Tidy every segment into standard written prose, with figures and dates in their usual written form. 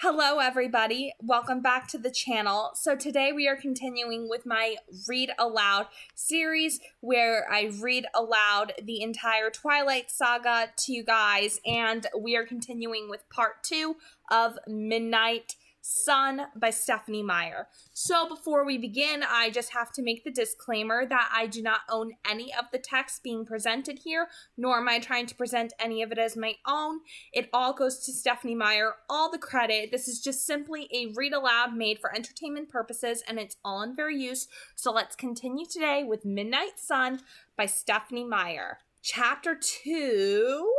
Hello everybody, welcome back to the channel. So today we are continuing with my Read Aloud series where I read aloud the entire Twilight Saga to you guys, and we are continuing with part 2 of Midnight Sun by Stephenie Meyer. So before we begin, I just have to make the disclaimer that I do not own any of the text being presented here, nor am I trying to present any of it as my own. It all goes to Stephenie Meyer, all the credit. This is just simply a read aloud made for entertainment purposes, and it's all in fair use. So let's continue today with Midnight Sun by Stephenie Meyer. Chapter 2,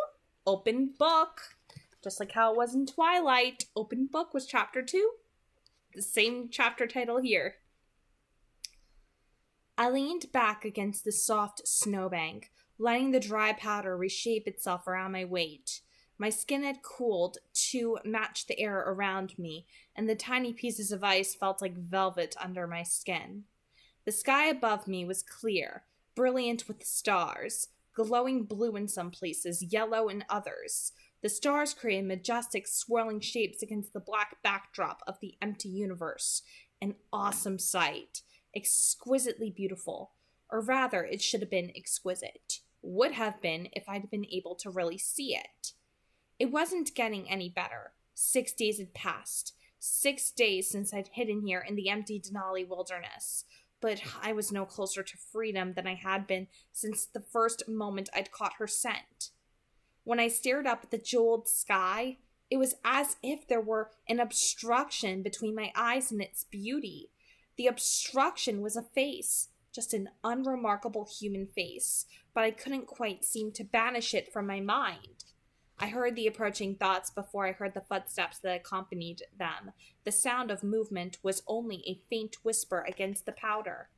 Open Book. Just like how it was in Twilight, Open Book was Chapter 2. The same chapter title here. I leaned back against the soft snowbank, letting the dry powder reshape itself around my weight. My skin had cooled to match the air around me, and the tiny pieces of ice felt like velvet under my skin. The sky above me was clear, brilliant with stars, glowing blue in some places, yellow in others. The stars created majestic, swirling shapes against the black backdrop of the empty universe. An awesome sight. Exquisitely beautiful. Or rather, it should have been exquisite. Would have been if I'd been able to really see it. It wasn't getting any better. 6 days had passed. 6 days since I'd hidden here in the empty Denali wilderness. But I was no closer to freedom than I had been since the first moment I'd caught her scent. When I stared up at the jeweled sky, it was as if there were an obstruction between my eyes and its beauty. The obstruction was a face, just an unremarkable human face, but I couldn't quite seem to banish it from my mind. I heard the approaching thoughts before I heard the footsteps that accompanied them. The sound of movement was only a faint whisper against the powder.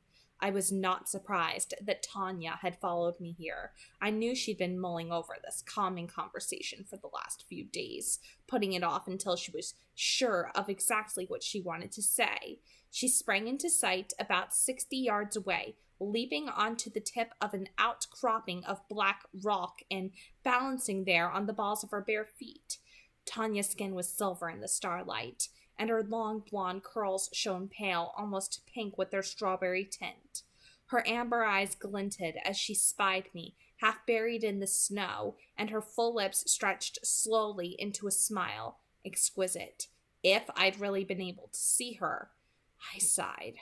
I was not surprised that Tanya had followed me here. I knew she'd been mulling over this calming conversation for the last few days, putting it off until she was sure of exactly what she wanted to say. She sprang into sight about 60 yards away, leaping onto the tip of an outcropping of black rock and balancing there on the balls of her bare feet. Tanya's skin was silver in the starlight, and her long blonde curls shone pale, almost pink with their strawberry tint. Her amber eyes glinted as she spied me, half buried in the snow, and her full lips stretched slowly into a smile. Exquisite. If I'd really been able to see her. I sighed.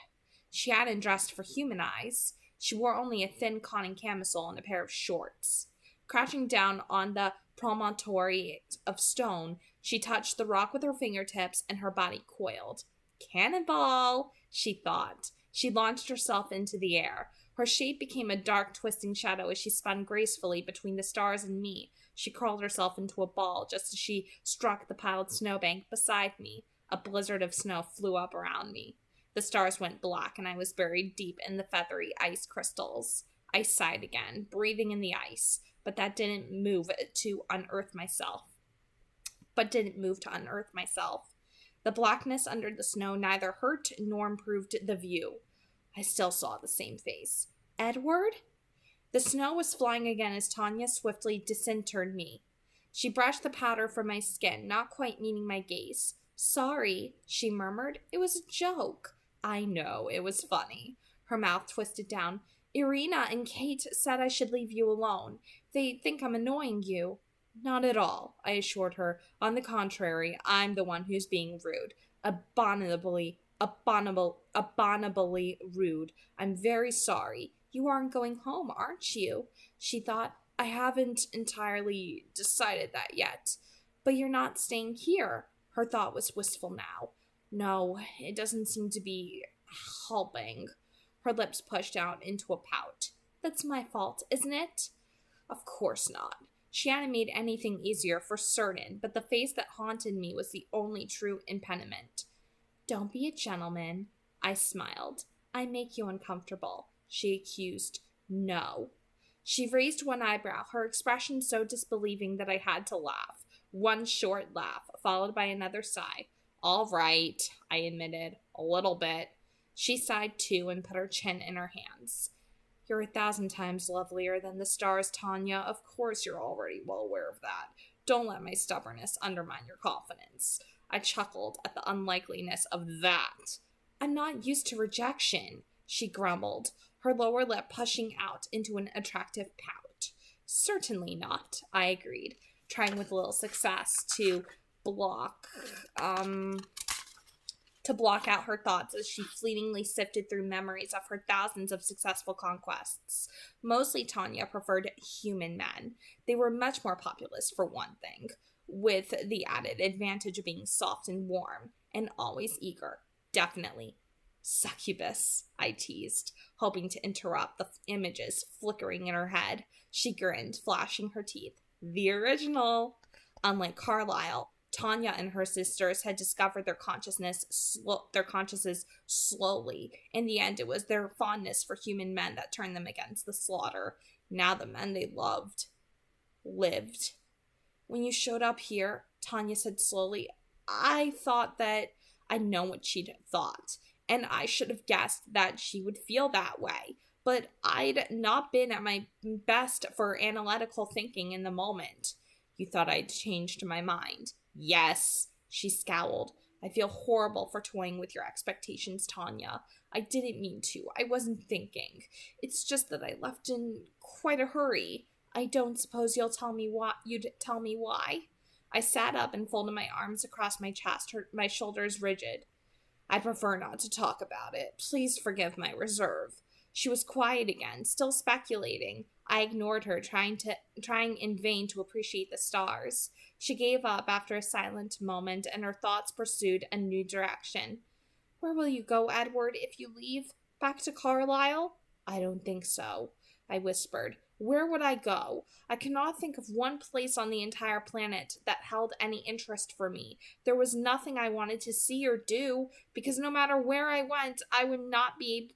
She hadn't dressed for human eyes. She wore only a thin conning camisole and a pair of shorts. Crouching down on the promontory of stone, she touched the rock with her fingertips, and her body coiled. Cannonball, she thought. She launched herself into the air. Her shape became a dark, twisting shadow as she spun gracefully between the stars and me. She curled herself into a ball just as she struck the piled snowbank beside me. A blizzard of snow flew up around me. The stars went black, and I was buried deep in the feathery ice crystals. I sighed again, breathing in the ice, but that didn't move to unearth myself. The blackness under the snow neither hurt nor improved the view. I still saw the same face. Edward? The snow was flying again as Tanya swiftly disinterred me. She brushed the powder from my skin, not quite meeting my gaze. Sorry, she murmured. It was a joke. I know, it was funny. Her mouth twisted down. Irina and Kate said I should leave you alone. They think I'm annoying you. Not at all, I assured her. On the contrary, I'm the one who's being rude. Abominably rude. I'm very sorry. You aren't going home, aren't you? She thought. I haven't entirely decided that yet. But you're not staying here. Her thought was wistful now. No, it doesn't seem to be helping. Her lips pushed out into a pout. That's my fault, isn't it? Of course not. She hadn't made anything easier for certain, but the face that haunted me was the only true impediment. Don't be a gentleman, I smiled. I make you uncomfortable, she accused. No. She raised one eyebrow, her expression so disbelieving that I had to laugh. One short laugh, followed by another sigh. All right, I admitted. A little bit. She sighed too and put her chin in her hands. You're 1,000 times lovelier than the stars, Tanya. Of course you're already well aware of that. Don't let my stubbornness undermine your confidence. I chuckled at the unlikeliness of that. I'm not used to rejection, she grumbled, her lower lip pushing out into an attractive pout. Certainly not, I agreed, trying with little success to block out her thoughts as she fleetingly sifted through memories of her thousands of successful conquests. Mostly Tanya preferred human men. They were much more populous, for one thing, with the added advantage of being soft and warm, and always eager. Definitely. Succubus, I teased, hoping to interrupt the images flickering in her head. She grinned, flashing her teeth. The original. Unlike Carlisle, Tanya and her sisters had discovered their consciousness slowly. In the end, it was their fondness for human men that turned them against the slaughter. Now the men they lived. When you showed up here, Tanya said slowly, I thought that I'd known what she'd thought, and I should have guessed that she would feel that way. But I'd not been at my best for analytical thinking in the moment. You thought I'd changed my mind. Yes, she scowled. I feel horrible for toying with your expectations, Tanya. I didn't mean to. I wasn't thinking. It's just that I left in quite a hurry. I don't suppose you'd tell me why? I sat up and folded my arms across my chest, my shoulders rigid. I prefer not to talk about it. Please forgive my reserve. She was quiet again, still speculating. I ignored her, trying in vain to appreciate the stars. She gave up after a silent moment, and her thoughts pursued a new direction. Where will you go, Edward, if you leave? Back to Carlisle? I don't think so, I whispered. Where would I go? I cannot think of one place on the entire planet that held any interest for me. There was nothing I wanted to see or do, because no matter where I went, I would not be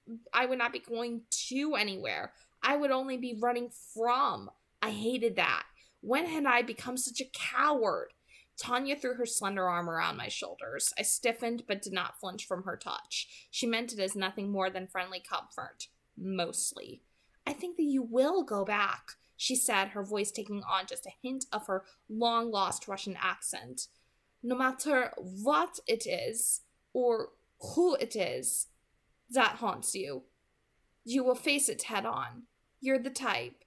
going to anywhere. I would only be running from. I hated that. When had I become such a coward? Tanya threw her slender arm around my shoulders. I stiffened but did not flinch from her touch. She meant it as nothing more than friendly comfort. Mostly. I think that you will go back, she said, her voice taking on just a hint of her long-lost Russian accent. No matter what it is, or who it is, that haunts you. You will face it head-on. You're the type.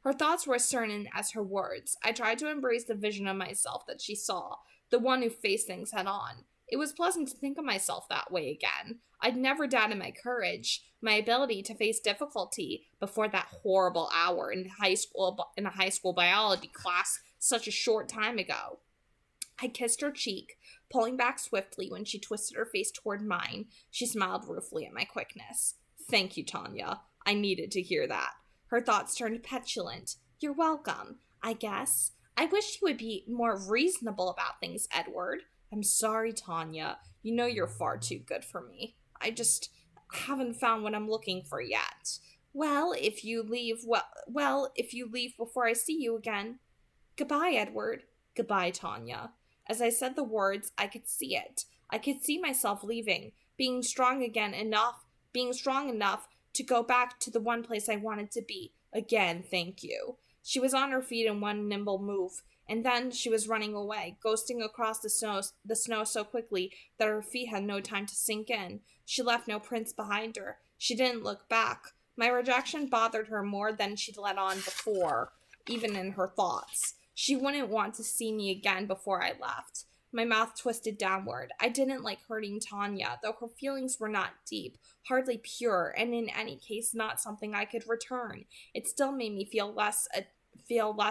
Her thoughts were as certain as her words. I tried to embrace the vision of myself that she saw, the one who faced things head-on. It was pleasant to think of myself that way again. I'd never doubted my courage, my ability to face difficulty before that horrible hour in a high school biology class such a short time ago. I kissed her cheek, pulling back swiftly when she twisted her face toward mine. She smiled ruefully at my quickness. Thank you, Tanya. I needed to hear that. Her thoughts turned petulant. You're welcome, I guess. I wish you would be more reasonable about things, Edward. I'm sorry, Tanya. You know you're far too good for me. I just haven't found what I'm looking for yet. Well, if you leave before I see you again. Goodbye, Edward. Goodbye, Tanya. As I said the words, I could see it. I could see myself leaving, being strong enough to go back to the one place I wanted to be. Again, thank you. She was on her feet in one nimble move, and then she was running away, ghosting across the snow so quickly that her feet had no time to sink in. She left no prints behind her. She didn't look back. My rejection bothered her more than she'd let on before, even in her thoughts. She wouldn't want to see me again before I left. My mouth twisted downward. I didn't like hurting Tanya, though her feelings were not deep, hardly pure, and in any case not something I could return. It still made me feel less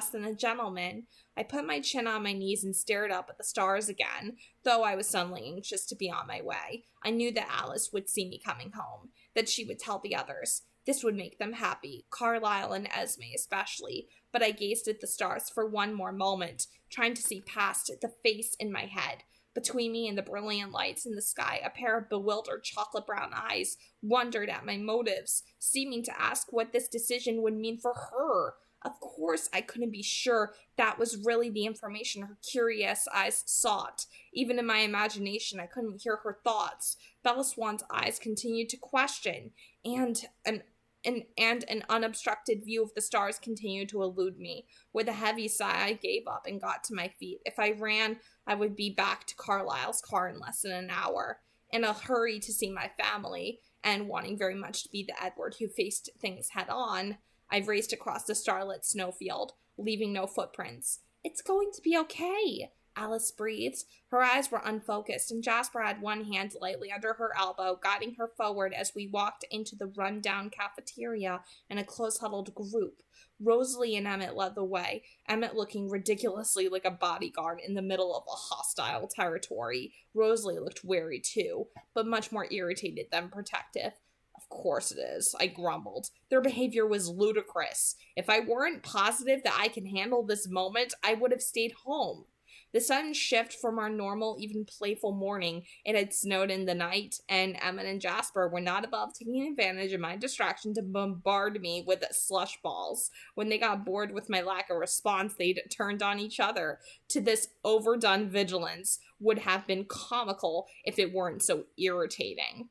than a gentleman. I put my chin on my knees and stared up at the stars again, though I was suddenly anxious to be on my way. I knew that Alice would see me coming home, that she would tell the others. This would make them happy, Carlisle and Esme especially, but I gazed at the stars for one more moment, trying to see past the face in my head. Between me and the brilliant lights in the sky, a pair of bewildered chocolate-brown eyes wondered at my motives, seeming to ask what this decision would mean for her. Of course, I couldn't be sure that was really the information her curious eyes sought. Even in my imagination, I couldn't hear her thoughts. Bella Swan's eyes continued to question, and an unobstructed view of the stars continued to elude me. With a heavy sigh, I gave up and got to my feet. If I ran, I would be back to Carlisle's car in less than an hour, in a hurry to see my family, and wanting very much to be the Edward who faced things head on. I raced across the starlit snowfield, leaving no footprints. "It's going to be okay," Alice breathed. Her eyes were unfocused, and Jasper had one hand lightly under her elbow, guiding her forward as we walked into the run-down cafeteria in a close-huddled group. Rosalie and Emmett led the way, Emmett looking ridiculously like a bodyguard in the middle of a hostile territory. Rosalie looked wary too, but much more irritated than protective. "Of course it is," I grumbled. Their behavior was ludicrous. If I weren't positive that I can handle this moment, I would have stayed home. The sudden shift from our normal, even playful morning, it had snowed in the night, and Emmett and Jasper were not above taking advantage of my distraction to bombard me with slush balls. When they got bored with my lack of response, they'd turned on each other. To this overdone vigilance would have been comical if it weren't so irritating.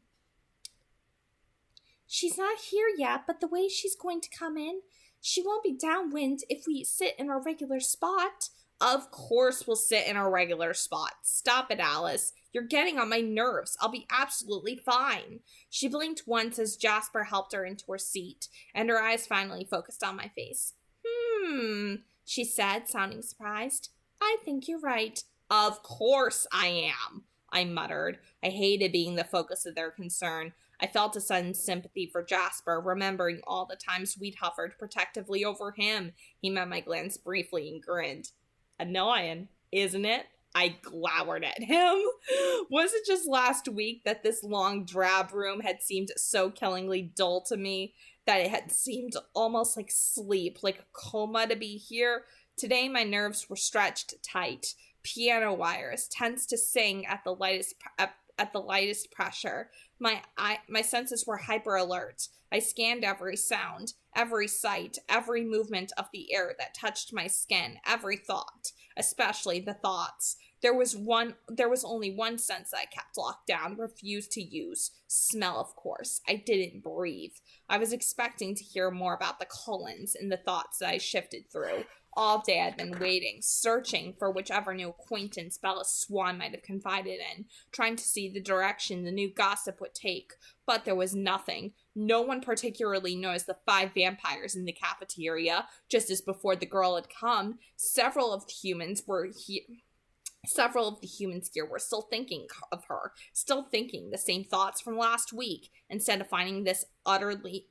"She's not here yet, but the way she's going to come in, she won't be downwind if we sit in our regular spot." "Of course we'll sit in our regular spot. Stop it, Alice. You're getting on my nerves. I'll be absolutely fine." She blinked once as Jasper helped her into her seat, and her eyes finally focused on my face. She said, sounding surprised. "I think you're right." "Of course I am," I muttered. I hated being the focus of their concern. I felt a sudden sympathy for Jasper, remembering all the times we'd hovered protectively over him. He met my glance briefly and grinned. "Annoying, isn't it?" I glowered at him. Was it just last week that this long drab room had seemed so killingly dull to me, that it had seemed almost like sleep, like a coma to be here? Today my nerves were stretched tight, piano wires, tense to sing at the lightest pressure. My senses were hyper alert. I scanned every sound, every sight, every movement of the air that touched my skin, every thought, especially the thoughts. There was only one sense I kept locked down, refused to use. Smell, of course. I didn't breathe. I was expecting to hear more about the Cullens in the thoughts that I shifted through. All day I'd been waiting, searching for whichever new acquaintance Bella Swan might have confided in, trying to see the direction the new gossip would take. But there was nothing. No one particularly noticed the 5 vampires in the cafeteria, just as before the girl had come. Several of the humans here were still thinking of her, still thinking the same thoughts from last week, instead of finding this utterly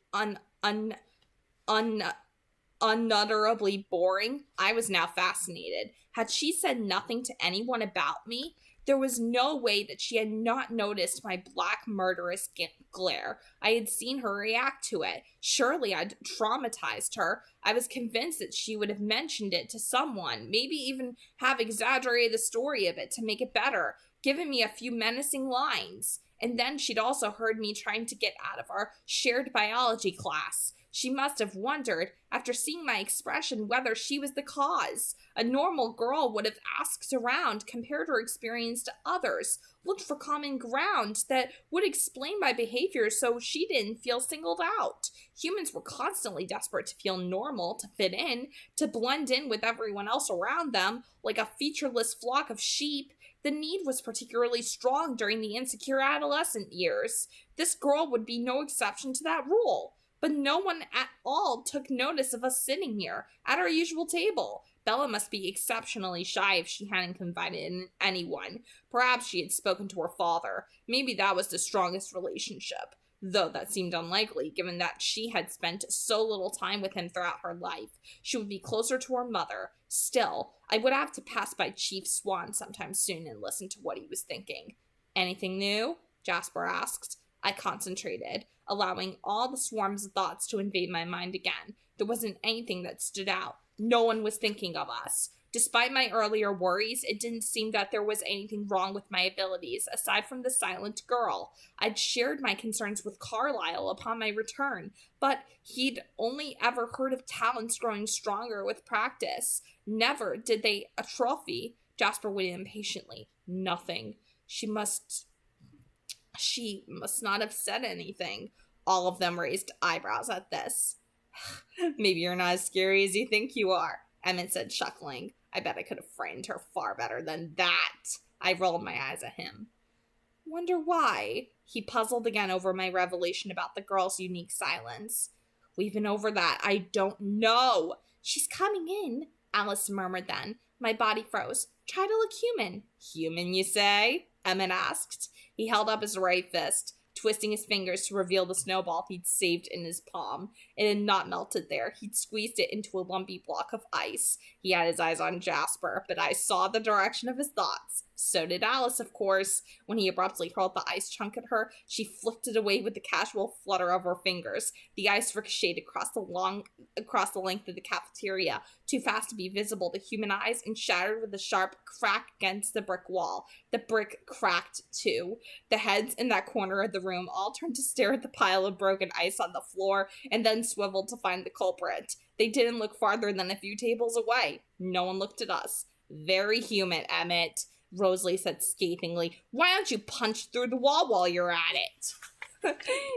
unutterably boring. I was now fascinated. Had she said nothing to anyone about me? There was no way that she had not noticed my black murderous glare. I had seen her react to it. Surely I'd traumatized her. I was convinced that she would have mentioned it to someone, maybe even have exaggerated the story a bit to make it better, given me a few menacing lines. And then she'd also heard me trying to get out of our shared biology class. She must have wondered, after seeing my expression, whether she was the cause. A normal girl would have asked around, compared her experience to others, looked for common ground that would explain my behavior so she didn't feel singled out. Humans were constantly desperate to feel normal, to fit in, to blend in with everyone else around them, like a featureless flock of sheep. The need was particularly strong during the insecure adolescent years. This girl would be no exception to that rule. But no one at all took notice of us sitting here, at our usual table. Bella must be exceptionally shy if she hadn't confided in anyone. Perhaps she had spoken to her father. Maybe that was the strongest relationship, though that seemed unlikely, given that she had spent so little time with him throughout her life. She would be closer to her mother. Still, I would have to pass by Chief Swan sometime soon and listen to what he was thinking. "Anything new?" Jasper asked. I concentrated, allowing all the swarms of thoughts to invade my mind again. There wasn't anything that stood out. No one was thinking of us. Despite my earlier worries, it didn't seem that there was anything wrong with my abilities, aside from the silent girl. I'd shared my concerns with Carlisle upon my return, but he'd only ever heard of talents growing stronger with practice. Never did they atrophy. Jasper waited impatiently. Nothing. She must not have said anything. All of them raised eyebrows at this. "Maybe you're not as scary as you think you are," Emmett said, chuckling. I bet I could have framed her far better than that. I rolled my eyes at him. Wonder why? He puzzled again over my revelation about the girl's unique silence. We've been over that. I don't know. She's coming in, Alice murmured then. My body froze. Try to look human. Human, you say? Emmett asked. He held up his right fist, twisting his fingers to reveal the snowball he'd saved in his palm. It had not melted there. He'd squeezed it into a lumpy block of ice. He had his eyes on Jasper, but I saw the direction of his thoughts. So did Alice, of course. When he abruptly hurled the ice chunk at her, she flicked it away with the casual flutter of her fingers. The ice ricocheted across the length of the cafeteria, too fast to be visible to human eyes, and shattered with a sharp crack against the brick wall. The brick cracked, too. The heads in that corner of the room all turned to stare at the pile of broken ice on the floor, and then swiveled to find the culprit. They didn't look farther than a few tables away. No one looked at us. Very human, Emmett, Rosalie said scathingly. Why don't you punch through the wall while you're at it?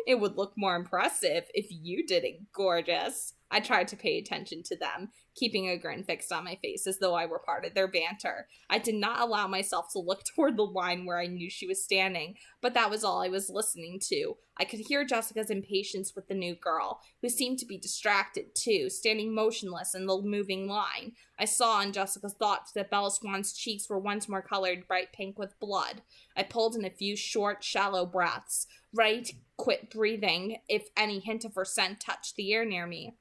It would look more impressive if you did it, gorgeous. I tried to pay attention to them, keeping a grin fixed on my face as though I were part of their banter. I did not allow myself to look toward the line where I knew she was standing, but that was all I was listening to. I could hear Jessica's impatience with the new girl, who seemed to be distracted too, standing motionless in the moving line. I saw in Jessica's thoughts that Bella Swan's cheeks were once more colored bright pink with blood. I pulled in a few short, shallow breaths, ready to quit breathing if any hint of her scent touched the air near me.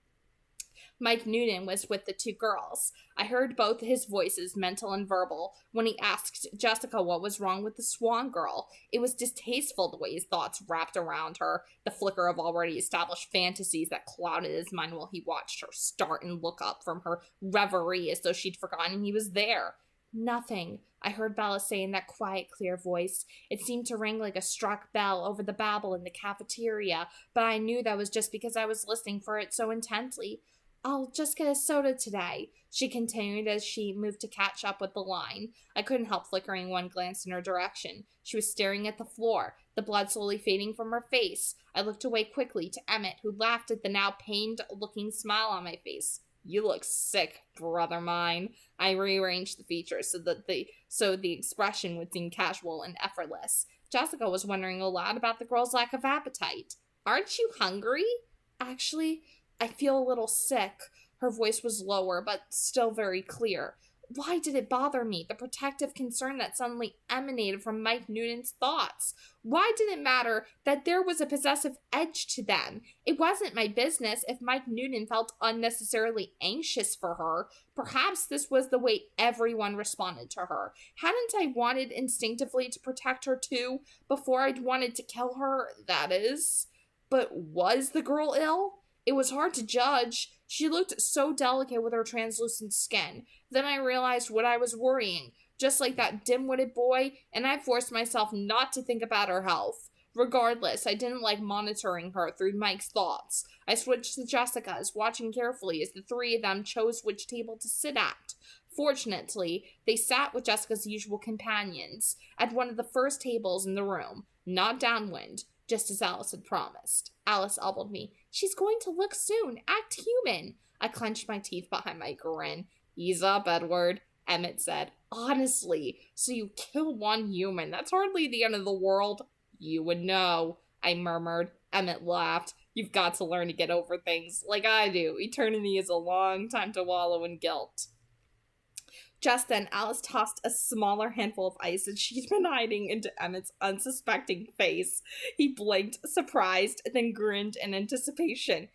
Mike Noonan was with the two girls. I heard both his voices, mental and verbal, when he asked Jessica what was wrong with the Swan girl. It was distasteful the way his thoughts wrapped around her, the flicker of already established fantasies that clouded his mind while he watched her start and look up from her reverie as though she'd forgotten he was there. Nothing, I heard Bella say in that quiet, clear voice. It seemed to ring like a struck bell over the babble in the cafeteria, but I knew that was just because I was listening for it so intently. I'll just get a soda today, she continued as she moved to catch up with the line. I couldn't help flickering one glance in her direction. She was staring at the floor, the blood slowly fading from her face. I looked away quickly to Emmett, who laughed at the now pained-looking smile on my face. You look sick, brother mine. I rearranged the features so the expression would seem casual and effortless. Jessica was wondering aloud about the girl's lack of appetite. Aren't you hungry? Actually, I feel a little sick. Her voice was lower, but still very clear. Why did it bother me, the protective concern that suddenly emanated from Mike Noonan's thoughts? Why did it matter that there was a possessive edge to them? It wasn't my business if Mike Noonan felt unnecessarily anxious for her. Perhaps this was the way everyone responded to her. Hadn't I wanted instinctively to protect her too, before I'd wanted to kill her, that is? But was the girl ill? It was hard to judge. She looked so delicate with her translucent skin. Then I realized what I was worrying, just like that dim-witted boy, and I forced myself not to think about her health. Regardless, I didn't like monitoring her through Mike's thoughts. I switched to Jessica's, watching carefully as the three of them chose which table to sit at. Fortunately, they sat with Jessica's usual companions, at one of the first tables in the room, not downwind, just as Alice had promised. Alice elbowed me. She's going to look soon. Act human. I clenched my teeth behind my grin. Ease up, Edward, Emmett said. Honestly, so you kill one human. That's hardly the end of the world. You would know, I murmured. Emmett laughed. You've got to learn to get over things, like I do. Eternity is a long time to wallow in guilt. Just then, Alice tossed a smaller handful of ice that she'd been hiding into Emmett's unsuspecting face. He blinked, surprised, then grinned in anticipation.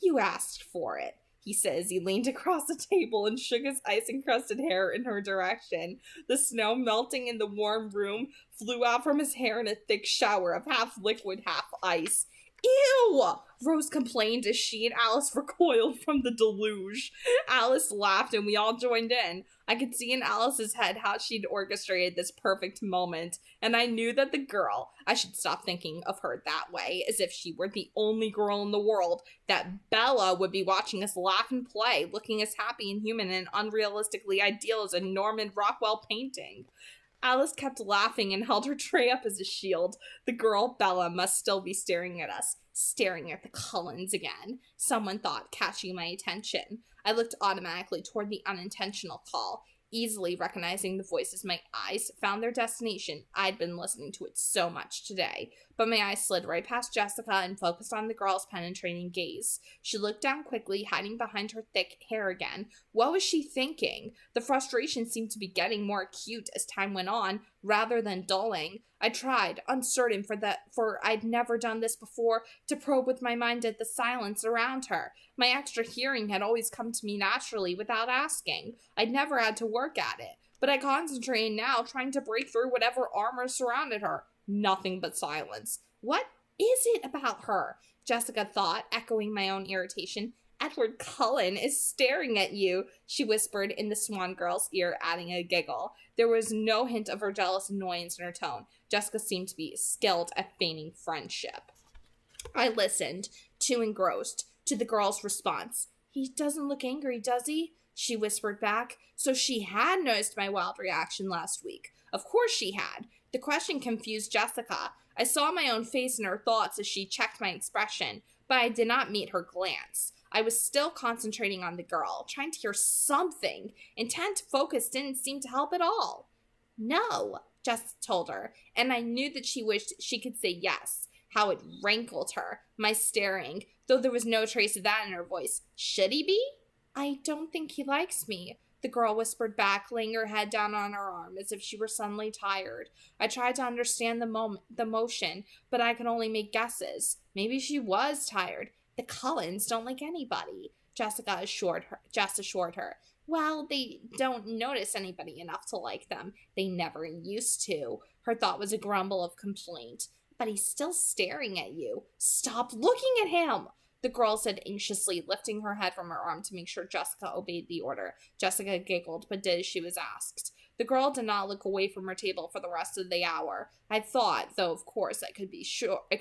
You asked for it, he said as he leaned across the table and shook his ice-encrusted hair in her direction. The snow melting in the warm room flew out from his hair in a thick shower of half liquid, half ice. Ew! Rose complained as she and Alice recoiled from the deluge. Alice laughed and we all joined in. I could see in Alice's head how she'd orchestrated this perfect moment, and I knew that the girl, I should stop thinking of her that way, as if she were the only girl in the world, that Bella would be watching us laugh and play, looking as happy and human and unrealistically ideal as a Norman Rockwell painting. Alice kept laughing and held her tray up as a shield. The girl, Bella, must still be staring at us, staring at the Cullens again, someone thought, catching my attention. I looked automatically toward the unintentional call. easily recognizing the voice as my eyes found their destination. I'd been listening to it so much today. But my eyes slid right past Jessica and focused on the girl's penetrating gaze. She looked down quickly, hiding behind her thick hair again. What was she thinking? The frustration seemed to be getting more acute as time went on, rather than dulling. I tried, uncertain for I'd never done this before, to probe with my mind at the silence around her. My extra hearing had always come to me naturally without asking. I'd never had to work at it. But I concentrated now, trying to break through whatever armor surrounded her. Nothing but silence. What is it about her? Jessica thought, echoing my own irritation. Edward Cullen is staring at you, she whispered in the Swan girl's ear, adding a giggle. There was no hint of her jealous annoyance in her tone. Jessica seemed to be skilled at feigning friendship. I listened, too engrossed, to the girl's response. He doesn't look angry, does he? She whispered back. So she had noticed my wild reaction last week. Of course she had. The question confused Jessica. I saw my own face in her thoughts as she checked my expression, but I did not meet her glance. I was still concentrating on the girl, trying to hear something. Intent focus didn't seem to help at all. No, Jess told her, and I knew that she wished she could say yes. How it rankled her, my staring, though there was no trace of that in her voice. Should he be? I don't think he likes me, the girl whispered back, laying her head down on her arm as if she were suddenly tired. I tried to understand the motion, but I could only make guesses. Maybe she was tired. The Cullens don't like anybody, Jess assured her. Well, they don't notice anybody enough to like them. They never used to. Her thought was a grumble of complaint. But he's still staring at you. Stop looking at him, the girl said anxiously, lifting her head from her arm to make sure Jessica obeyed the order. Jessica giggled, but did as she was asked. The girl did not look away from her table for the rest of the hour. I thought, though of course I could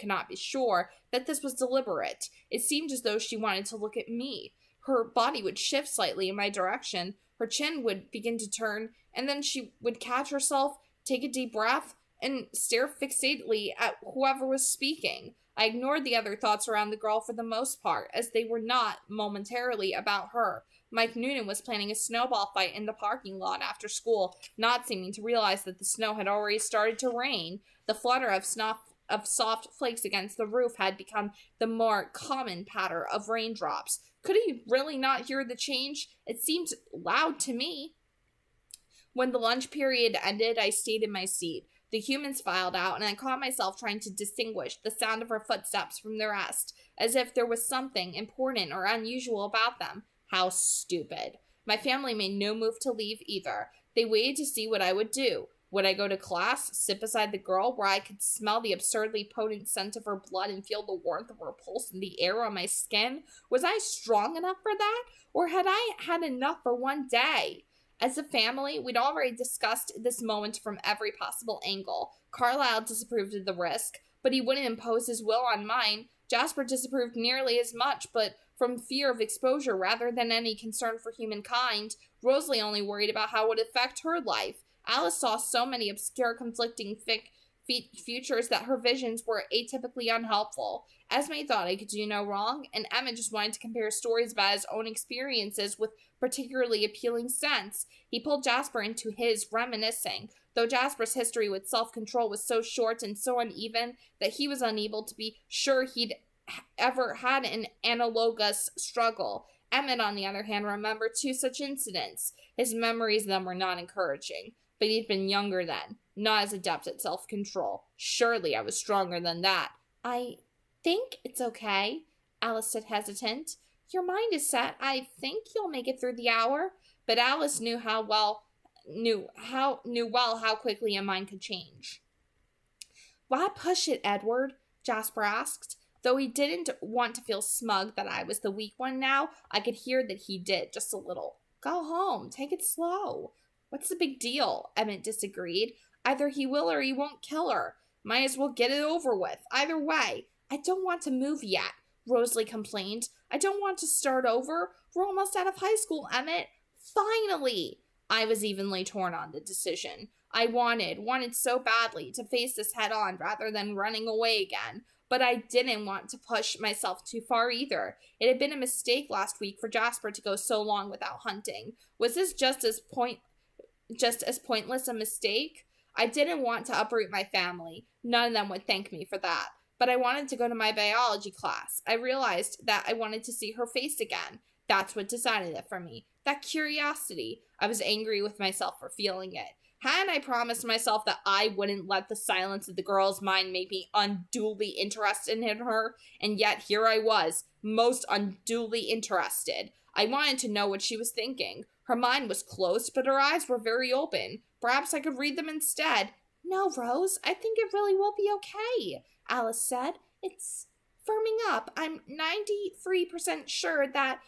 not be sure, that this was deliberate. It seemed as though she wanted to look at me. Her body would shift slightly in my direction, her chin would begin to turn, and then she would catch herself, take a deep breath, and stare fixatedly at whoever was speaking. I ignored the other thoughts around the girl for the most part, as they were not, momentarily, about her. Mike Noonan was planning a snowball fight in the parking lot after school, not seeming to realize that the snow had already started to rain. The flutter of soft flakes against the roof had become the more common patter of raindrops. Could he really not hear the change? It seemed loud to me. When the lunch period ended, I stayed in my seat. The humans filed out, and I caught myself trying to distinguish the sound of her footsteps from the rest, as if there was something important or unusual about them. How stupid. My family made no move to leave either. They waited to see what I would do. Would I go to class, sit beside the girl where I could smell the absurdly potent scent of her blood and feel the warmth of her pulse in the air on my skin? Was I strong enough for that? Or had I had enough for one day? As a family, we'd already discussed this moment from every possible angle. Carlisle disapproved of the risk, but he wouldn't impose his will on mine. Jasper disapproved nearly as much, but from fear of exposure rather than any concern for humankind. Rosalie only worried about how it would affect her life. Alice saw so many obscure, conflicting futures that her visions were atypically unhelpful. Esme thought I could do no wrong, and Emmett just wanted to compare stories about his own experiences with particularly appealing sense. He pulled Jasper into his, reminiscing, though Jasper's history with self-control was so short and so uneven that he was unable to be sure he'd ever had an analogous struggle. Emmett, on the other hand, remembered two such incidents. His memories of them were not encouraging, but he'd been younger then, not as adept at self-control. Surely I was stronger than that. I think it's okay, Alice said, hesitant. Your mind is set. I think you'll make it through the hour. But Alice knew well how quickly a mind could change. Why push it, Edward? Jasper asked. Though he didn't want to feel smug that I was the weak one now, I could hear that he did, just a little. Go home. Take it slow. What's the big deal? Emmett disagreed. Either he will or he won't kill her. Might as well get it over with. Either way. I don't want to move yet, Rosalie complained. I don't want to start over. We're almost out of high school, Emmett. Finally! I was evenly torn on the decision. I wanted so badly to face this head on rather than running away again. But I didn't want to push myself too far either. It had been a mistake last week for Jasper to go so long without hunting. Was this just as just as pointless a mistake? I didn't want to uproot my family. None of them would thank me for that. But I wanted to go to my biology class. I realized that I wanted to see her face again. That's what decided it for me. That curiosity. I was angry with myself for feeling it. Hadn't I promised myself that I wouldn't let the silence of the girl's mind make me unduly interested in her? And yet here I was, most unduly interested. I wanted to know what she was thinking. Her mind was closed, but her eyes were very open. Perhaps I could read them instead. No, Rose, I think it really will be okay, Alice said. It's firming up. I'm 93% sure that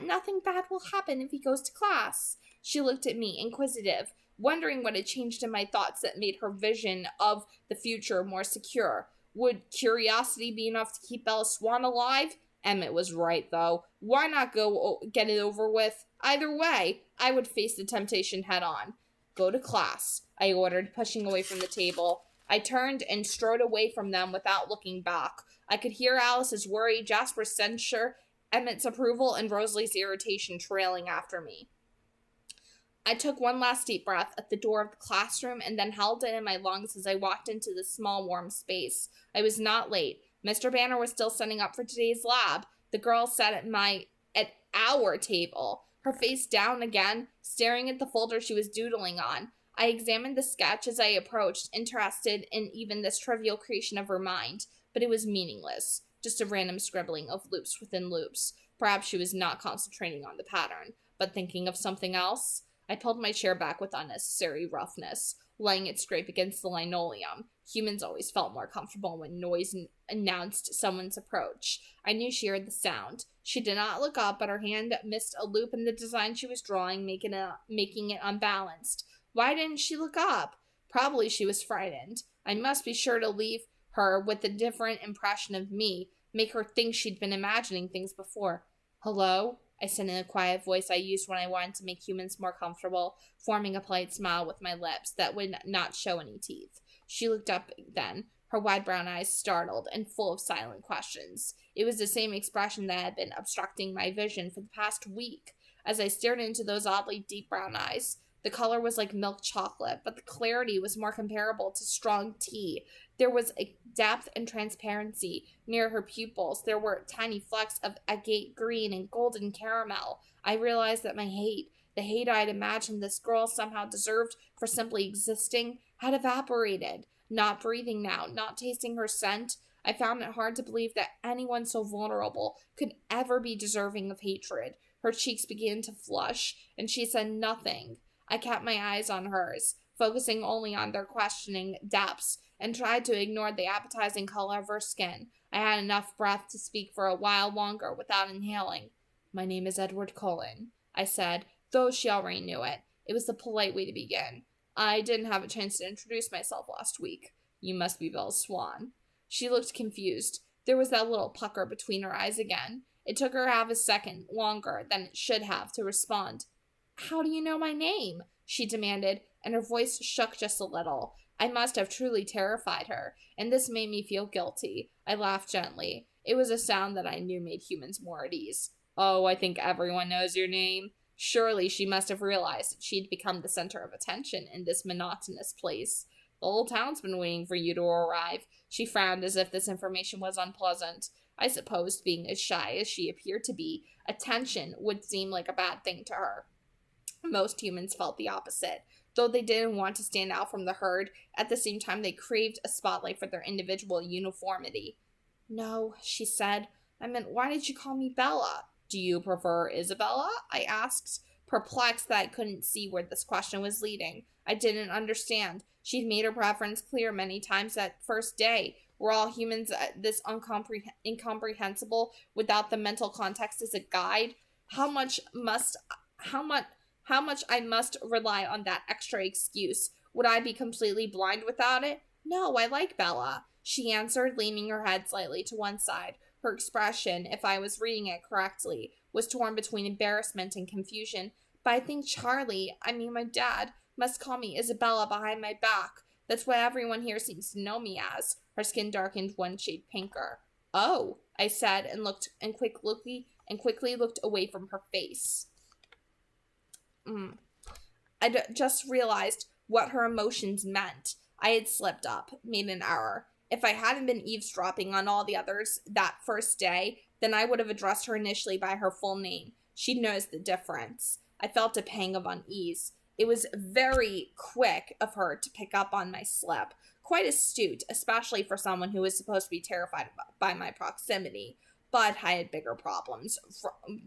nothing bad will happen if he goes to class. She looked at me, inquisitive, wondering what had changed in my thoughts that made her vision of the future more secure. Would curiosity be enough to keep Bella Swan alive? Emmett was right, though. Why not go get it over with? Either way, I would face the temptation head on. Go to class, I ordered, pushing away from the table. I turned and strode away from them without looking back. I could hear Alice's worry, Jasper's censure, Emmett's approval, and Rosalie's irritation trailing after me. I took one last deep breath at the door of the classroom and then held it in my lungs as I walked into the small, warm space. I was not late. Mr. Banner was still setting up for today's lab. The girl sat at our table, her face down again, staring at the folder she was doodling on. I examined the sketch as I approached, interested in even this trivial creation of her mind, but it was meaningless, just a random scribbling of loops within loops. Perhaps she was not concentrating on the pattern, but thinking of something else. I pulled my chair back with unnecessary roughness, laying it scrape against the linoleum. Humans always felt more comfortable when noise announced someone's approach. I knew she heard the sound. She did not look up, but her hand missed a loop in the design she was drawing, making it unbalanced. Why didn't she look up? Probably she was frightened. I must be sure to leave her with a different impression of me, make her think she'd been imagining things before. Hello? I said in a quiet voice I used when I wanted to make humans more comfortable, forming a polite smile with my lips that would not show any teeth. She looked up then, her wide brown eyes startled and full of silent questions. It was the same expression that had been obstructing my vision for the past week. As I stared into those oddly deep brown eyes, the color was like milk chocolate, but the clarity was more comparable to strong tea. There was a depth and transparency near her pupils. There were tiny flecks of agate green and golden caramel. I realized that the hate I had imagined this girl somehow deserved for simply existing, had evaporated. Not breathing now, not tasting her scent, I found it hard to believe that anyone so vulnerable could ever be deserving of hatred. Her cheeks began to flush, and she said nothing. I kept my eyes on hers, focusing only on their questioning depths, and tried to ignore the appetizing color of her skin. I had enough breath to speak for a while longer without inhaling. My name is Edward Cullen, I said, though she already knew it. It was the polite way to begin. I didn't have a chance to introduce myself last week. You must be Belle Swan. She looked confused. There was that little pucker between her eyes again. It took her half a second longer than it should have to respond. How do you know my name? She demanded, and her voice shook just a little. I must have truly terrified her, and this made me feel guilty. I laughed gently. It was a sound that I knew made humans more at ease. Oh, I think everyone knows your name. Surely she must have realized that she'd become the center of attention in this monotonous place. The whole town's been waiting for you to arrive. She frowned as if this information was unpleasant. I supposed, being as shy as she appeared to be, attention would seem like a bad thing to her. Most humans felt the opposite. Though they didn't want to stand out from the herd, at the same time they craved a spotlight for their individual uniformity. No, she said. I meant, why did you call me Bella? Do you prefer Isabella? I asked, perplexed that I couldn't see where this question was leading. I didn't understand. She'd made her preference clear many times that first day. Were all humans this incomprehensible without the mental context as a guide? How much I must rely on that extra excuse? Would I be completely blind without it? No, I like Bella, she answered, leaning her head slightly to one side. Her expression, if I was reading it correctly, was torn between embarrassment and confusion. But I think my dad, must call me Isabella behind my back. That's what everyone here seems to know me as. Her skin darkened one shade pinker. Oh, I said, and quickly looked away from her face. just realized what her emotions meant. I had slipped up, made an error. If I hadn't been eavesdropping on all the others that first day, then I would have addressed her initially by her full name. She knows the difference. I felt a pang of unease. It was very quick of her to pick up on my slip. Quite astute, especially for someone who was supposed to be terrified by my proximity. But I had bigger problems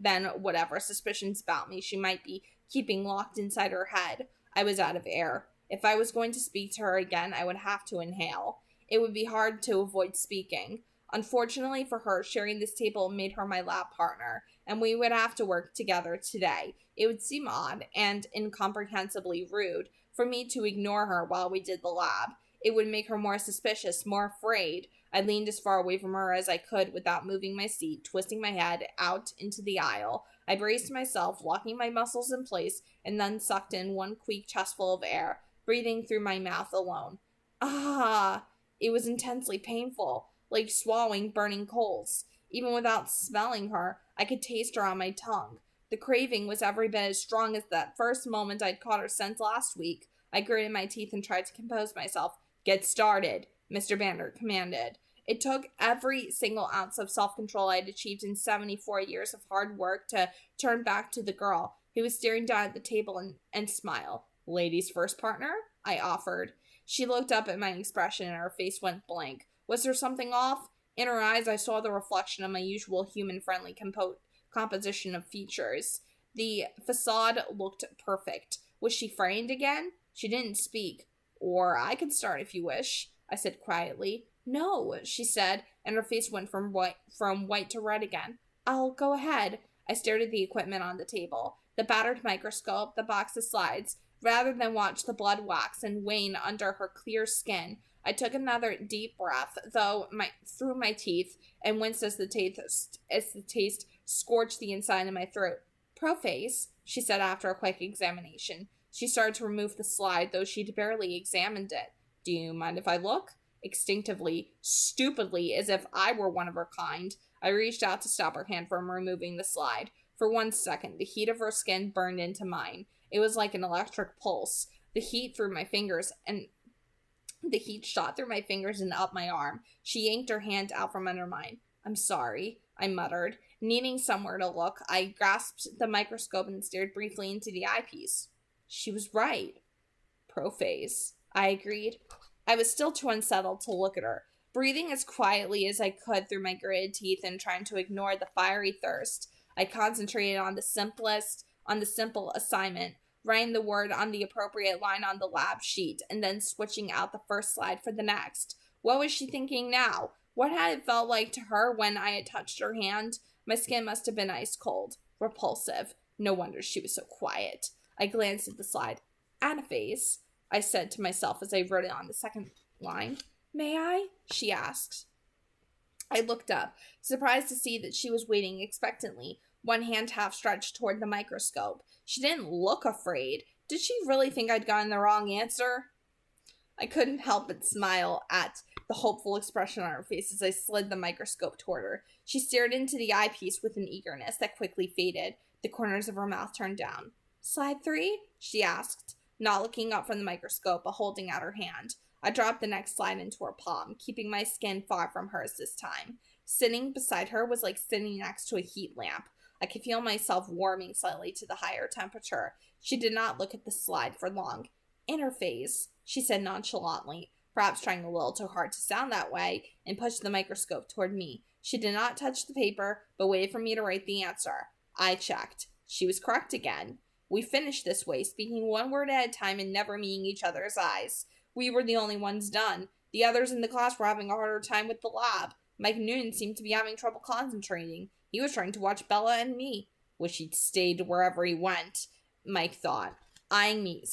than whatever suspicions about me she might be keeping locked inside her head. I was out of air. If I was going to speak to her again, I would have to inhale. It would be hard to avoid speaking. Unfortunately for her, sharing this table made her my lab partner, and we would have to work together today. It would seem odd and incomprehensibly rude for me to ignore her while we did the lab. It would make her more suspicious, more afraid. I leaned as far away from her as I could without moving my seat, twisting my head out into the aisle. I braced myself, locking my muscles in place, and then sucked in one quick chestful of air, breathing through my mouth alone. Ah! It was intensely painful, like swallowing burning coals. Even without smelling her, I could taste her on my tongue. The craving was every bit as strong as that first moment I'd caught her scent last week. I gritted my teeth and tried to compose myself. "Get started," Mr. Banner commanded. It took every single ounce of self-control I had achieved in 74 years of hard work to turn back to the girl who was staring down at the table and smile. "Ladies first, partner?" I offered. She looked up at my expression and her face went blank. Was there something off? In her eyes, I saw the reflection of my usual human-friendly composition of features. The facade looked perfect. Was she frightened again? She didn't speak. "Or I could start if you wish," I said quietly. "No," she said, and her face went from white to red again. "I'll go ahead." I stared at the equipment on the table. The battered microscope, the box of slides. Rather than watch the blood wax and wane under her clear skin, I took another deep breath through my teeth and winced as the taste scorched the inside of my throat. "Prophase," she said after a quick examination. She started to remove the slide, though she'd barely examined it. "Do you mind if I look?" Instinctively, stupidly, as if I were one of her kind, I reached out to stop her hand from removing the slide. For 1 second, the heat of her skin burned into mine. It was like an electric pulse. The heat shot through my fingers and up my arm. She yanked her hand out from under mine. "I'm sorry," I muttered. Needing somewhere to look, I grasped the microscope and stared briefly into the eyepiece. She was right. "Prophase," I agreed. I was still too unsettled to look at her, breathing as quietly as I could through my gritted teeth and trying to ignore the fiery thirst. I concentrated on the simple assignment, writing the word on the appropriate line on the lab sheet, and then switching out the first slide for the next. What was she thinking now? What had it felt like to her when I had touched her hand? My skin must have been ice cold. Repulsive. No wonder she was so quiet. I glanced at the slide. "Anaphase," I said to myself as I wrote it on the second line. "May I?" she asked. I looked up, surprised to see that she was waiting expectantly, one hand half stretched toward the microscope. She didn't look afraid. Did she really think I'd gotten the wrong answer? I couldn't help but smile at the hopeful expression on her face as I slid the microscope toward her. She stared into the eyepiece with an eagerness that quickly faded. The corners of her mouth turned down. "Slide 3?" she asked, not looking up from the microscope, but holding out her hand. I dropped the next slide into her palm, keeping my skin far from hers this time. Sitting beside her was like sitting next to a heat lamp. I could feel myself warming slightly to the higher temperature. She did not look at the slide for long. "Interphase," she said nonchalantly, perhaps trying a little too hard to sound that way, and pushed the microscope toward me. She did not touch the paper, but waited for me to write the answer. I checked. She was correct again. We finished this way, speaking one word at a time and never meeting each other's eyes. We were the only ones done. The others in the class were having a harder time with the lab. Mike Noonan seemed to be having trouble concentrating. He was trying to watch Bella and me. Wish he'd stayed wherever he went, Mike thought, eyeing me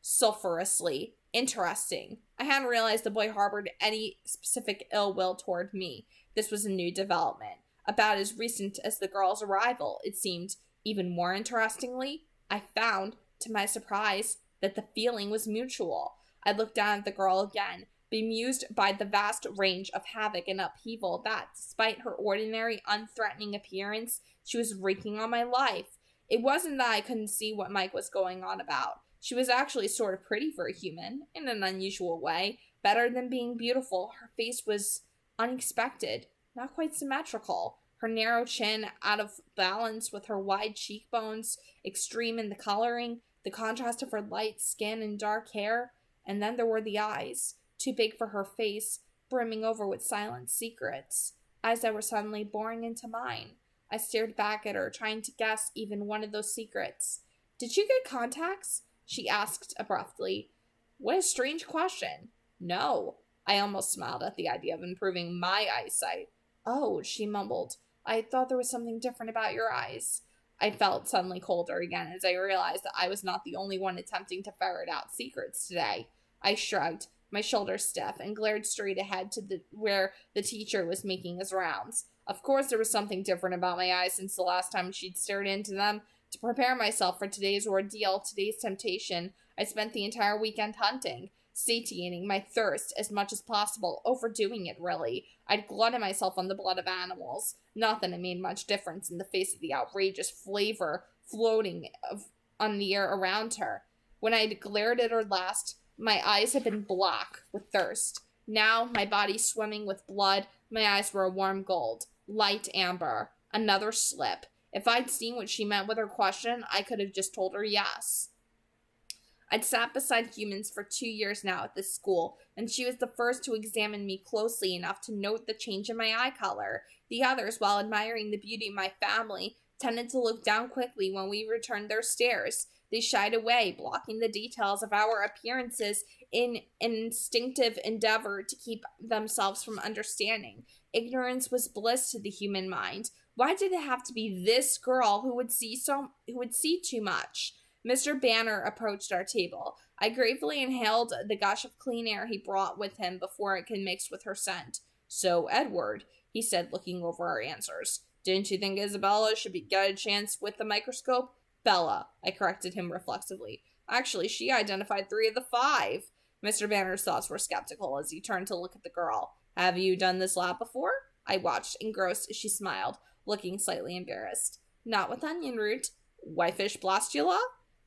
sulfurously. Interesting. I hadn't realized the boy harbored any specific ill will toward me. This was a new development. About as recent as the girl's arrival, it seemed. Even more interestingly, I found, to my surprise, that the feeling was mutual. I looked down at the girl again, bemused by the vast range of havoc and upheaval that, despite her ordinary, unthreatening appearance, she was wreaking on my life. It wasn't that I couldn't see what Mike was going on about. She was actually sort of pretty for a human, in an unusual way. Better than being beautiful, her face was unexpected, not quite symmetrical. Her narrow chin out of balance with her wide cheekbones, extreme in the coloring, the contrast of her light skin and dark hair. And then there were the eyes, too big for her face, brimming over with silent secrets. Eyes that were suddenly boring into mine. I stared back at her, trying to guess even one of those secrets. "Did you get contacts?" she asked abruptly. What a strange question. No. I almost smiled at the idea of improving my eyesight. "Oh," she mumbled. "I thought there was something different about your eyes." I felt suddenly colder again as I realized that I was not the only one attempting to ferret out secrets today. I shrugged, my shoulders stiff, and glared straight ahead to where the teacher was making his rounds. Of course there was something different about my eyes since the last time she'd stared into them. To prepare myself for today's ordeal, today's temptation, I spent the entire weekend hunting, satiating my thirst as much as possible, overdoing it really. I'd glutted myself on the blood of animals. Not that it made much difference in the face of the outrageous flavor floating on the air around her. When I'd glared at her last, my eyes had been black with thirst. Now, my body swimming with blood, my eyes were a warm gold, light amber. Another slip. If I'd seen what she meant with her question, I could have just told her yes. I'd sat beside humans for 2 years now at this school, and she was the first to examine me closely enough to note the change in my eye color. The others, while admiring the beauty of my family, tended to look down quickly when we returned their stares. They shied away, blocking the details of our appearances in an instinctive endeavor to keep themselves from understanding. Ignorance was bliss to the human mind. Why did it have to be this girl who would see too much? Mr. Banner approached our table. I gratefully inhaled the gush of clean air he brought with him before it could mix with her scent. "So, Edward," he said, looking over our answers, "didn't you think Isabella should get a chance with the microscope?" "Bella," I corrected him reflexively. "Actually, she identified 3 of the 5. Mr. Banner's thoughts were skeptical as he turned to look at the girl. "Have you done this lab before?" I watched, engrossed, as she smiled, looking slightly embarrassed. "Not with onion root." "Whitefish blastula?"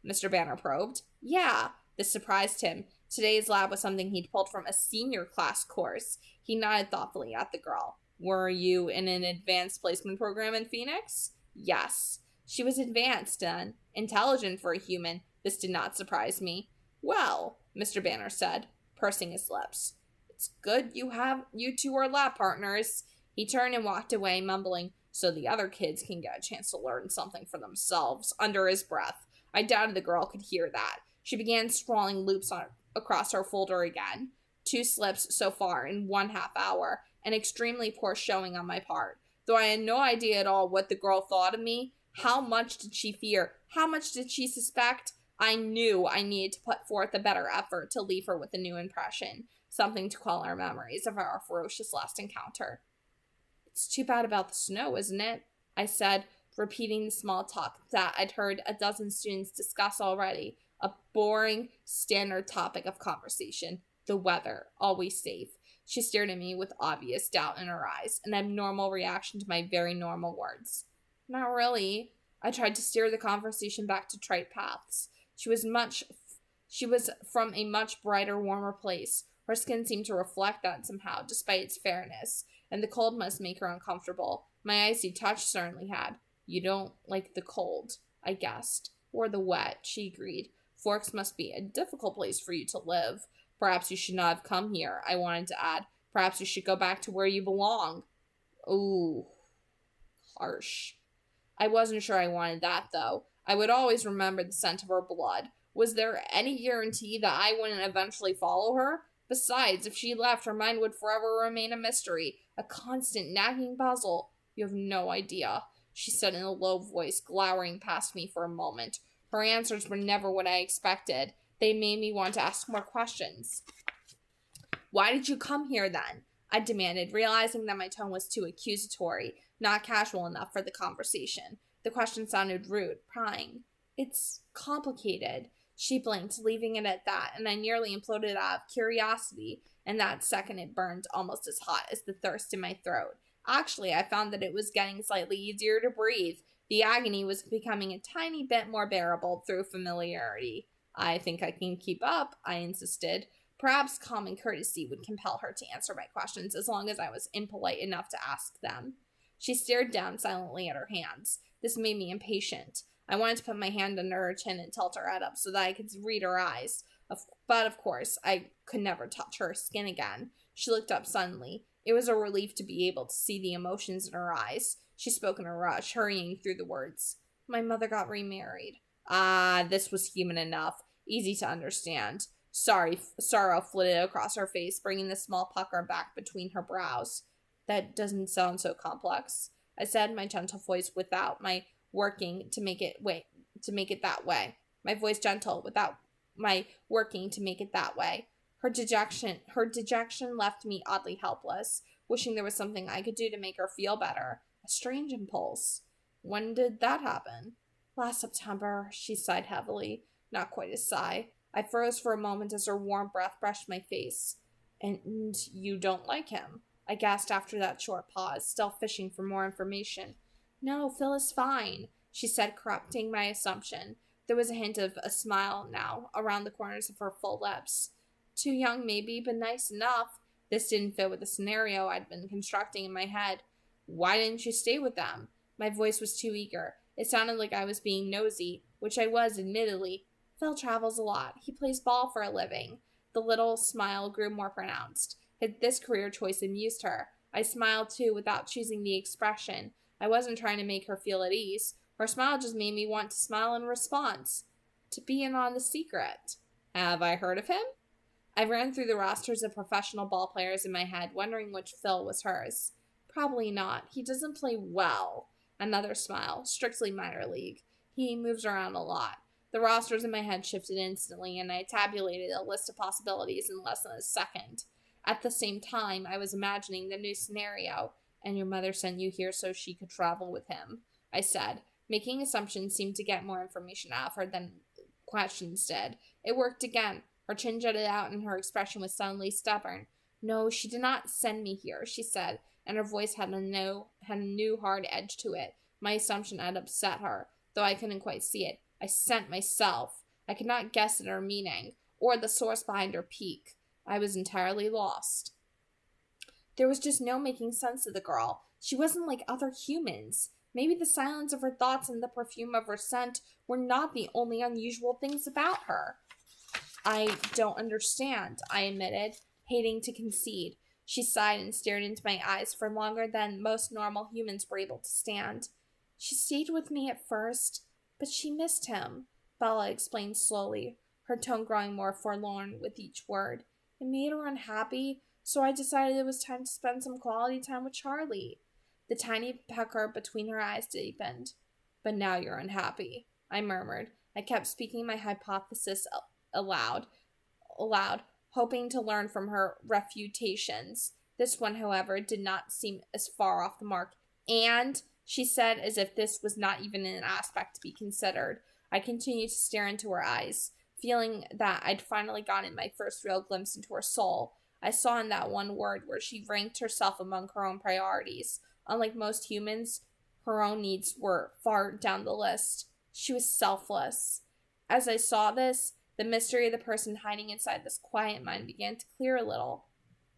Mr. Banner probed. "Yeah." This surprised him. Today's lab was something he'd pulled from a senior class course. He nodded thoughtfully at the girl. "Were you in an advanced placement program in Phoenix?" "Yes." She was advanced, then. Intelligent for a human. This did not surprise me. "Well," Mr. Banner said, pursing his lips, "it's good you two are lab partners." He turned and walked away, mumbling, "So the other kids can get a chance to learn something for themselves," under his breath. I doubted the girl could hear that. She began scrawling loops across her folder again. 2 slips so far in 1/2 hour, an extremely poor showing on my part. Though I had no idea at all what the girl thought of me, how much did she fear? How much did she suspect? I knew I needed to put forth a better effort to leave her with a new impression, something to quell our memories of our ferocious last encounter. "It's too bad about the snow, isn't it?" I said, repeating the small talk that I'd heard a dozen students discuss already, a boring, standard topic of conversation. The weather, always safe. She stared at me with obvious doubt in her eyes, an abnormal reaction to my very normal words. "Not really." I tried to steer the conversation back to trite paths. She was from a much brighter, warmer place. Her skin seemed to reflect that somehow, despite its fairness, and the cold must make her uncomfortable. My icy touch certainly had. "You don't like the cold," I guessed. "Or the wet," she agreed. "Forks must be a difficult place for you to live. Perhaps you should not have come here," I wanted to add. "Perhaps you should go back to where you belong." Ooh, harsh. I wasn't sure I wanted that, though. I would always remember the scent of her blood. Was there any guarantee that I wouldn't eventually follow her? Besides, if she left, her mind would forever remain a mystery, a constant nagging puzzle. "You have no idea," she said in a low voice, glowering past me for a moment. Her answers were never what I expected. They made me want to ask more questions. "Why did you come here, then?" I demanded, realizing that my tone was too accusatory, not casual enough for the conversation. The question sounded rude, prying. "It's complicated." She blinked, leaving it at that, and I nearly imploded out of curiosity. In that second, it burned almost as hot as the thirst in my throat. Actually, I found that it was getting slightly easier to breathe. The agony was becoming a tiny bit more bearable through familiarity. I think I can keep up, I insisted. Perhaps common courtesy would compel her to answer my questions as long as I was impolite enough to ask them. She stared down silently at her hands. This made me impatient. I wanted to put my hand under her chin and tilt her head up so that I could read her eyes. But of course, I could never touch her skin again. She looked up suddenly. It was a relief to be able to see the emotions in her eyes. She spoke in a rush, hurrying through the words. My mother got remarried. This was human enough, easy to understand. Sorrow flitted across her face, bringing the small pucker back between her brows. That doesn't sound so complex, I said, my gentle voice without my working to make it that way. My voice gentle without my working to make it that way. Her dejection left me oddly helpless, wishing there was something I could do to make her feel better. A strange impulse. When did that happen? Last September, she sighed heavily. Not quite a sigh. I froze for a moment as her warm breath brushed my face. And you don't like him? I gasped after that short pause, still fishing for more information. No, Phil is fine, she said, correcting my assumption. There was a hint of a smile now around the corners of her full lips. Too young maybe, but nice enough. This didn't fit with the scenario I'd been constructing in my head. Why didn't you stay with them? My voice was too eager. It sounded like I was being nosy, which I was, admittedly. Phil travels a lot. He plays ball for a living. The little smile grew more pronounced. This career choice amused her. I smiled too, without choosing the expression. I wasn't trying to make her feel at ease. Her smile just made me want to smile in response. To be in on the secret. Have I heard of him? I ran through the rosters of professional ball players in my head, wondering which Phil was hers. Probably not. He doesn't play well. Another smile. Strictly minor league. He moves around a lot. The rosters in my head shifted instantly, and I tabulated a list of possibilities in less than a second. At the same time, I was imagining the new scenario. And your mother sent you here so she could travel with him, I said. Making assumptions seemed to get more information out of her than questions did. It worked again. Her chin jutted out and her expression was suddenly stubborn. No, she did not send me here, she said, and her voice had a new hard edge to it. My assumption had upset her, though I couldn't quite see it. I sent myself. I could not guess at her meaning, or the source behind her pique. I was entirely lost. There was just no making sense of the girl. She wasn't like other humans. Maybe the silence of her thoughts and the perfume of her scent were not the only unusual things about her. I don't understand, I admitted, hating to concede. She sighed and stared into my eyes for longer than most normal humans were able to stand. She stayed with me at first, but she missed him, Bella explained slowly, her tone growing more forlorn with each word. It made her unhappy, so I decided it was time to spend some quality time with Charlie. The tiny pucker between her eyes deepened. But now you're unhappy, I murmured. I kept speaking my hypothesis aloud, hoping to learn from her refutations. This one, however, did not seem as far off the mark. And, she said, as if this was not even an aspect to be considered. I continued to stare into her eyes, feeling that I'd finally gotten my first real glimpse into her soul. I saw in that one word where she ranked herself among her own priorities. Unlike most humans, her own needs were far down the list. She was selfless. As I saw this, the mystery of the person hiding inside this quiet mind began to clear a little.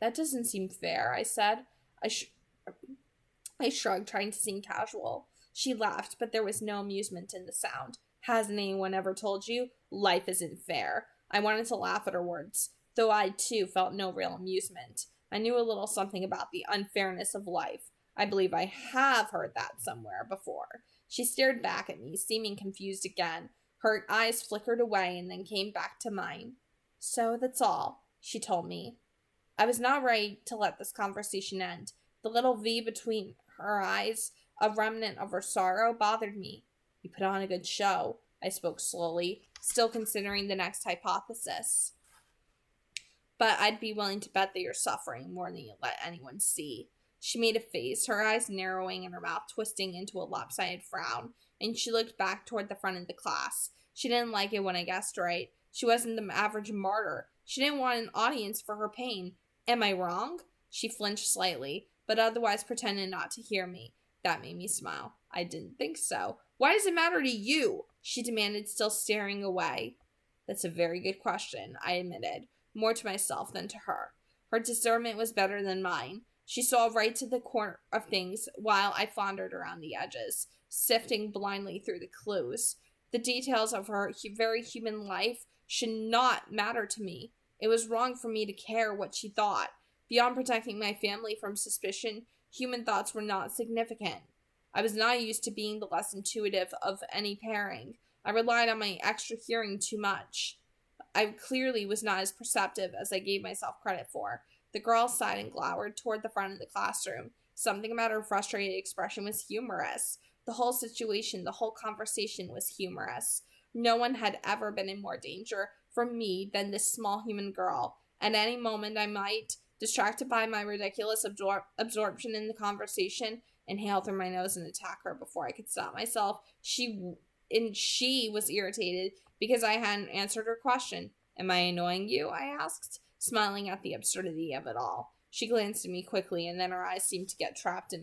That doesn't seem fair, I said. I shrugged, trying to seem casual. She laughed, but there was no amusement in the sound. Hasn't anyone ever told you? Life isn't fair. I wanted to laugh at her words, though I, too, felt no real amusement. I knew a little something about the unfairness of life. I believe I have heard that somewhere before. She stared back at me, seeming confused again. Her eyes flickered away and then came back to mine. So that's all, she told me. I was not ready to let this conversation end. The little V between her eyes, a remnant of her sorrow, bothered me. You put on a good show, I spoke slowly, still considering the next hypothesis. But I'd be willing to bet that you're suffering more than you let anyone see. She made a face, her eyes narrowing and her mouth twisting into a lopsided frown, and she looked back toward the front of the class. She didn't like it when I guessed right. She wasn't the average martyr. She didn't want an audience for her pain. Am I wrong? She flinched slightly, but otherwise pretended not to hear me. That made me smile. I didn't think so. Why does it matter to you? She demanded, still staring away. That's a very good question, I admitted, more to myself than to her. Her discernment was better than mine. She saw right to the core of things while I floundered around the edges, sifting blindly through the clues. The details of her very human life should not matter to me. It was wrong for me to care what she thought. Beyond protecting my family from suspicion, human thoughts were not significant. I was not used to being the less intuitive of any pairing. I relied on my extra hearing too much. I clearly was not as perceptive as I gave myself credit for. The girl sighed and glowered toward the front of the classroom. Something about her frustrated expression was humorous. The whole situation, the whole conversation was humorous. No one had ever been in more danger from me than this small human girl. At any moment I might, distracted by my ridiculous absorption in the conversation, inhale through my nose and attack her before I could stop myself. She was irritated because I hadn't answered her question. Am I annoying you? I asked, smiling at the absurdity of it all. She glanced at me quickly, and then her eyes seemed to get trapped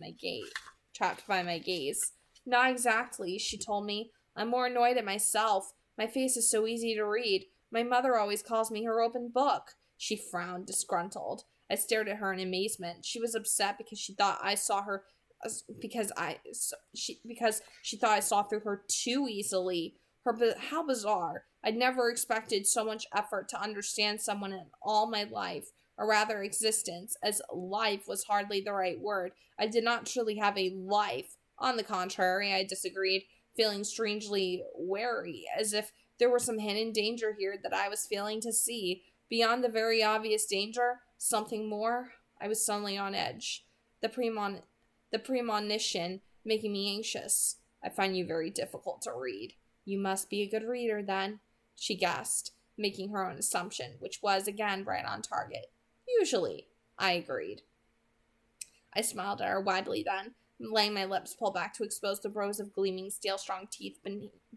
by my gaze. Not exactly, she told me. I'm more annoyed at myself. My face is so easy to read. My mother always calls me her open book. She frowned, disgruntled. I stared at her in amazement. She was upset because she thought I saw her because she thought I saw through her too easily. How bizarre. I'd never expected so much effort to understand someone in all my life, or rather existence, as life was hardly the right word. I did not truly have a life. On the contrary, I disagreed, feeling strangely wary, as if there were some hidden danger here that I was failing to see. Beyond the very obvious danger, something more. I was suddenly on edge. The premonition making me anxious. I find you very difficult to read. You must be a good reader, then, she guessed, making her own assumption, which was, again, right on target. Usually, I agreed. I smiled at her widely then, letting my lips pull back to expose the rows of gleaming steel-strong teeth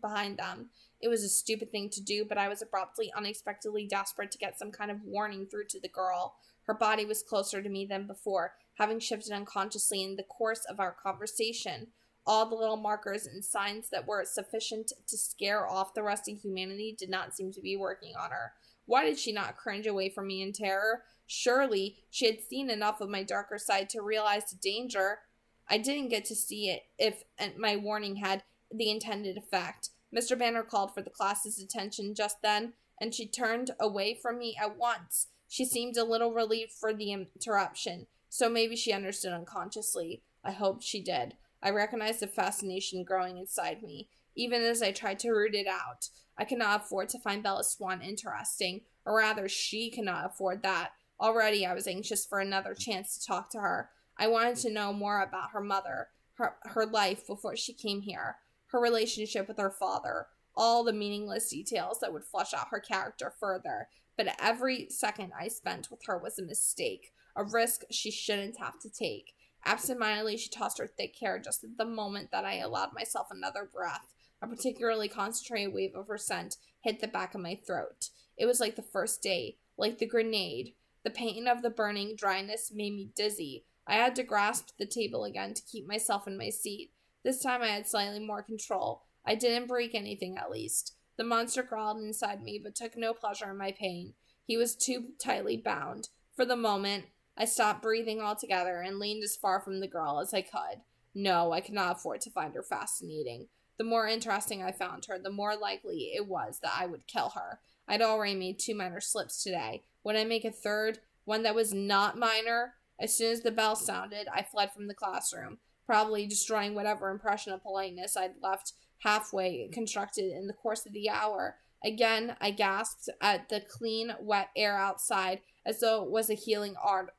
behind them. It was a stupid thing to do, but I was abruptly, unexpectedly desperate to get some kind of warning through to the girl. Her body was closer to me than before, having shifted unconsciously in the course of our conversation. All the little markers and signs that were sufficient to scare off the rest of humanity did not seem to be working on her. Why did she not cringe away from me in terror? Surely she had seen enough of my darker side to realize the danger. I didn't get to see it if my warning had the intended effect. Mr. Banner called for the class's attention just then, and she turned away from me at once. She seemed a little relieved for the interruption, so maybe she understood unconsciously. I hoped she did. I recognized the fascination growing inside me, even as I tried to root it out. I could not afford to find Bella Swan interesting, or rather, she could not afford that. Already I was anxious for another chance to talk to her. I wanted to know more about her mother, her life before she came here, her relationship with her father, all the meaningless details that would flesh out her character further. But every second I spent with her was a mistake, a risk she shouldn't have to take. Absentmindedly, she tossed her thick hair just at the moment that I allowed myself another breath. A particularly concentrated wave of her scent hit the back of my throat. It was like the first day, like the grenade. The pain of the burning dryness made me dizzy. I had to grasp the table again to keep myself in my seat. This time I had slightly more control. I didn't break anything, at least. The monster growled inside me, but took no pleasure in my pain. He was too tightly bound. For the moment, I stopped breathing altogether and leaned as far from the girl as I could. No, I could not afford to find her fascinating. The more interesting I found her, the more likely it was that I would kill her. I'd already made 2 minor slips today. Would I make a third? One that was not minor? As soon as the bell sounded, I fled from the classroom, probably destroying whatever impression of politeness I'd left halfway constructed in the course of the hour. Again, I gasped at the clean, wet air outside, as though it was a healing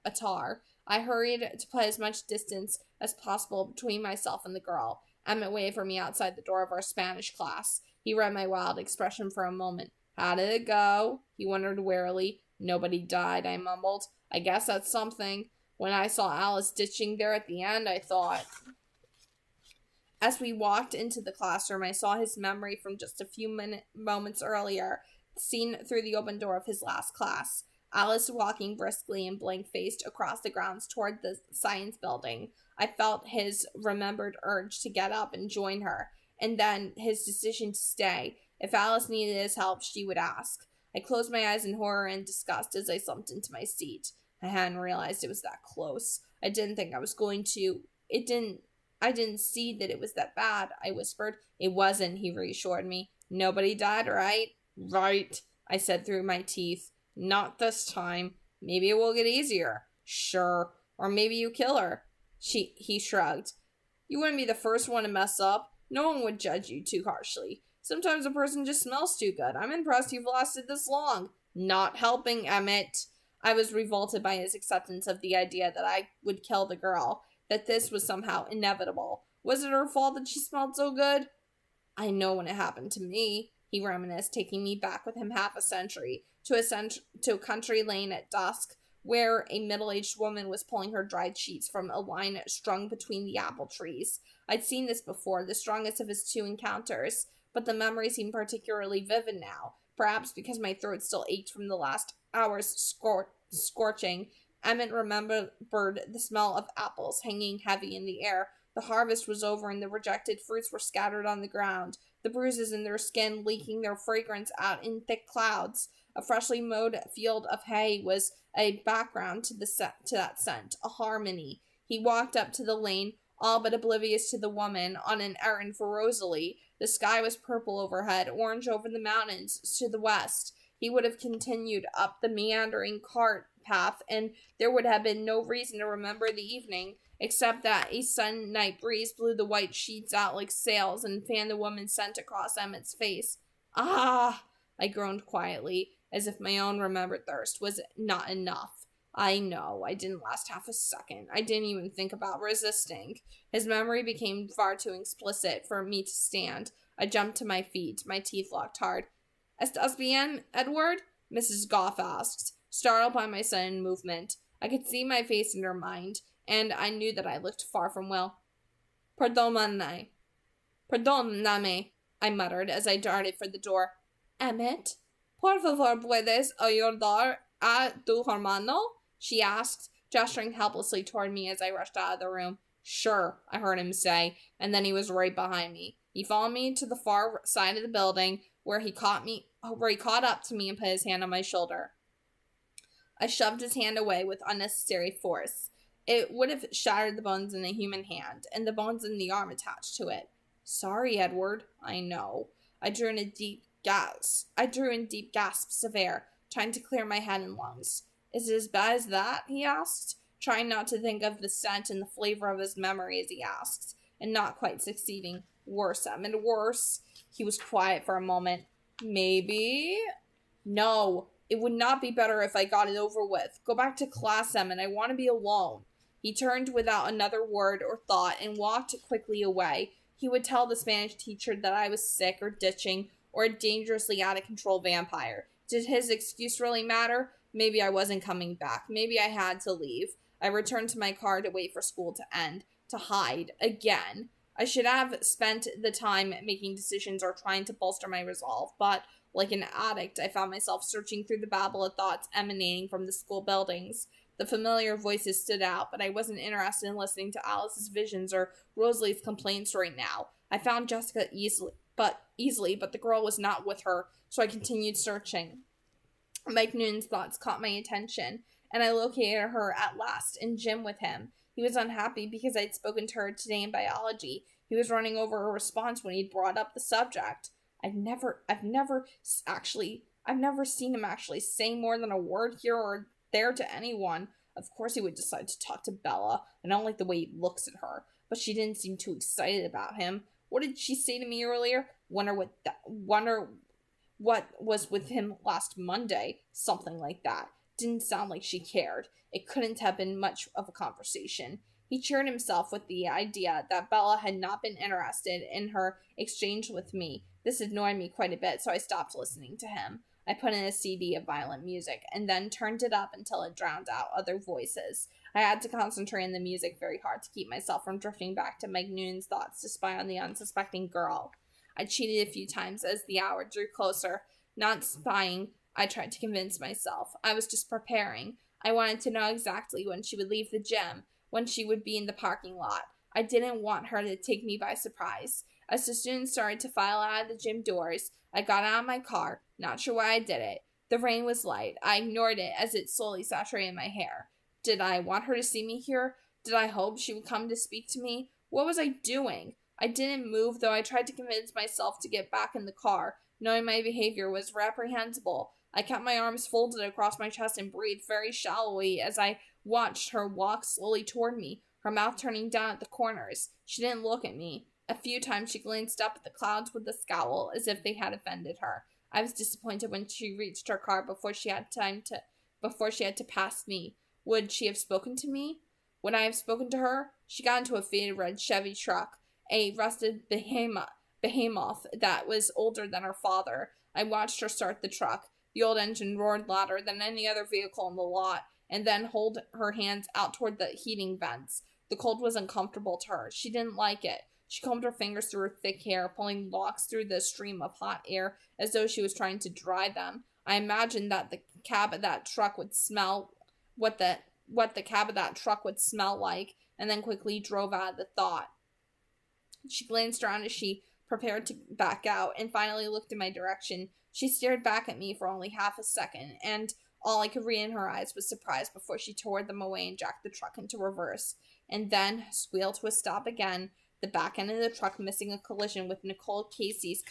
attar. I hurried to put as much distance as possible between myself and the girl. Emmett waved for me outside the door of our Spanish class. He read my wild expression for a moment. How did it go? He wondered wearily. Nobody died, I mumbled. I guess that's something. When I saw Alice ditching there at the end, I thought. As we walked into the classroom, I saw his memory from just a few moments earlier, seen through the open door of his last class. Alice walking briskly and blank-faced across the grounds toward the science building. I felt his remembered urge to get up and join her, and then his decision to stay. If Alice needed his help, she would ask. I closed my eyes in horror and disgust as I slumped into my seat. I hadn't realized it was that close. I didn't think I was going to. I didn't see that it was that bad, I whispered. It wasn't, he reassured me. Nobody died, right? Right, I said through my teeth. Not this time. Maybe it will get easier. Sure. Or maybe you kill her. He shrugged. You wouldn't be the first one to mess up. No one would judge you too harshly. Sometimes a person just smells too good. I'm impressed you've lasted this long. Not helping, Emmett. I was revolted by his acceptance of the idea that I would kill the girl, that this was somehow inevitable. Was it her fault that she smelled so good? I know when it happened to me, he reminisced, taking me back with him half a century, to a country lane at dusk, where a middle-aged woman was pulling her dried sheets from a line strung between the apple trees. I'd seen this before, the strongest of his two encounters, but the memory seemed particularly vivid now, perhaps because my throat still ached from the last hour's scorching. Emmett remembered the smell of apples hanging heavy in the air. The harvest was over and the rejected fruits were scattered on the ground, the bruises in their skin leaking their fragrance out in thick clouds. A freshly mowed field of hay was a background to that scent, a harmony. He walked up to the lane, all but oblivious to the woman, on an errand for Rosalie. The sky was purple overhead, orange over the mountains to the west. He would have continued up the meandering cart path, and there would have been no reason to remember the evening, except that a sudden night breeze blew the white sheets out like sails and fanned the woman's scent across Emmett's face. Ah! I groaned quietly, as if my own remembered thirst was not enough. I know, I didn't last half a second. I didn't even think about resisting. His memory became far too explicit for me to stand. I jumped to my feet, my teeth locked hard. "Estás bien, Edward?" Mrs. Goff asked, startled by my sudden movement. I could see my face in her mind, and I knew that I looked far from well. Perdóname, I muttered as I darted for the door. Emmett? Por favor, puedes ayudar a tu hermano? She asked, gesturing helplessly toward me as I rushed out of the room. Sure, I heard him say, and then he was right behind me. He followed me to the far side of the building, where he caught up to me and put his hand on my shoulder. I shoved his hand away with unnecessary force. It would have shattered the bones in a human hand, and the bones in the arm attached to it. Sorry, Edward. I know. I drew in deep gasps of air, trying to clear my head and lungs. Is it as bad as that? He asked, trying not to think of the scent and the flavor of his memory as he asked, and not quite succeeding. Worse, Emmett, worse. He was quiet for a moment. Maybe? No, it would not be better if I got it over with. Go back to class, Emmett. I want to be alone. He turned without another word or thought and walked quickly away. He would tell the Spanish teacher that I was sick or ditching or a dangerously out-of-control vampire. Did his excuse really matter? Maybe I wasn't coming back. Maybe I had to leave. I returned to my car to wait for school to end, to hide again. I should have spent the time making decisions or trying to bolster my resolve, but like an addict, I found myself searching through the babble of thoughts emanating from the school buildings. The familiar voices stood out, but I wasn't interested in listening to Alice's visions or Rosalie's complaints right now. I found Jessica easily, but the girl was not with her, so I continued searching. Mike Noon's thoughts caught my attention, and I located her at last in gym with him. He was unhappy because I'd spoken to her today in biology. He was running over a response when he'd brought up the subject. I've never seen him actually say more than a word here or there to anyone. Of course he would decide to talk to Bella. I don't like the way he looks at her, but she didn't seem too excited about him. What did she say to me earlier? Wonder what was with him last Monday. Something like that. Didn't sound like she cared. It couldn't have been much of a conversation. He cheered himself with the idea that Bella had not been interested in her exchange with me. This annoyed me quite a bit, so I stopped listening to him. I put in a CD of violent music, and then turned it up until it drowned out other voices. I had to concentrate on the music very hard to keep myself from drifting back to Mike Noon's thoughts to spy on the unsuspecting girl. I cheated a few times as the hour drew closer, not spying I tried to convince myself. I was just preparing. I wanted to know exactly when she would leave the gym, when she would be in the parking lot. I didn't want her to take me by surprise. As the students started to file out of the gym doors, I got out of my car, not sure why I did it. The rain was light. I ignored it as it slowly saturated my hair. Did I want her to see me here? Did I hope she would come to speak to me? What was I doing? I didn't move, though I tried to convince myself to get back in the car, knowing my behavior was reprehensible. I kept my arms folded across my chest and breathed very shallowly as I watched her walk slowly toward me, her mouth turning down at the corners. She didn't look at me. A few times she glanced up at the clouds with a scowl, as if they had offended her. I was disappointed when she reached her car before she had to pass me. Would she have spoken to me? Would I have spoken to her? She got into a faded red Chevy truck, a rusted behemoth that was older than her father. I watched her start the truck. The old engine roared louder than any other vehicle in the lot, and then hold her hands out toward the heating vents. The cold was uncomfortable to her. She didn't like it. She combed her fingers through her thick hair, pulling locks through the stream of hot air as though she was trying to dry them. I imagined that the cab of that truck would smell what the cab of that truck would smell like, and then quickly drove out of the thought. She glanced around as she prepared to back out, and finally looked in my direction. She stared back at me for only half a second, and all I could read in her eyes was surprise before she tore them away and jacked the truck into reverse, and then squealed to a stop again, the back end of the truck missing a collision with Nicole Casey's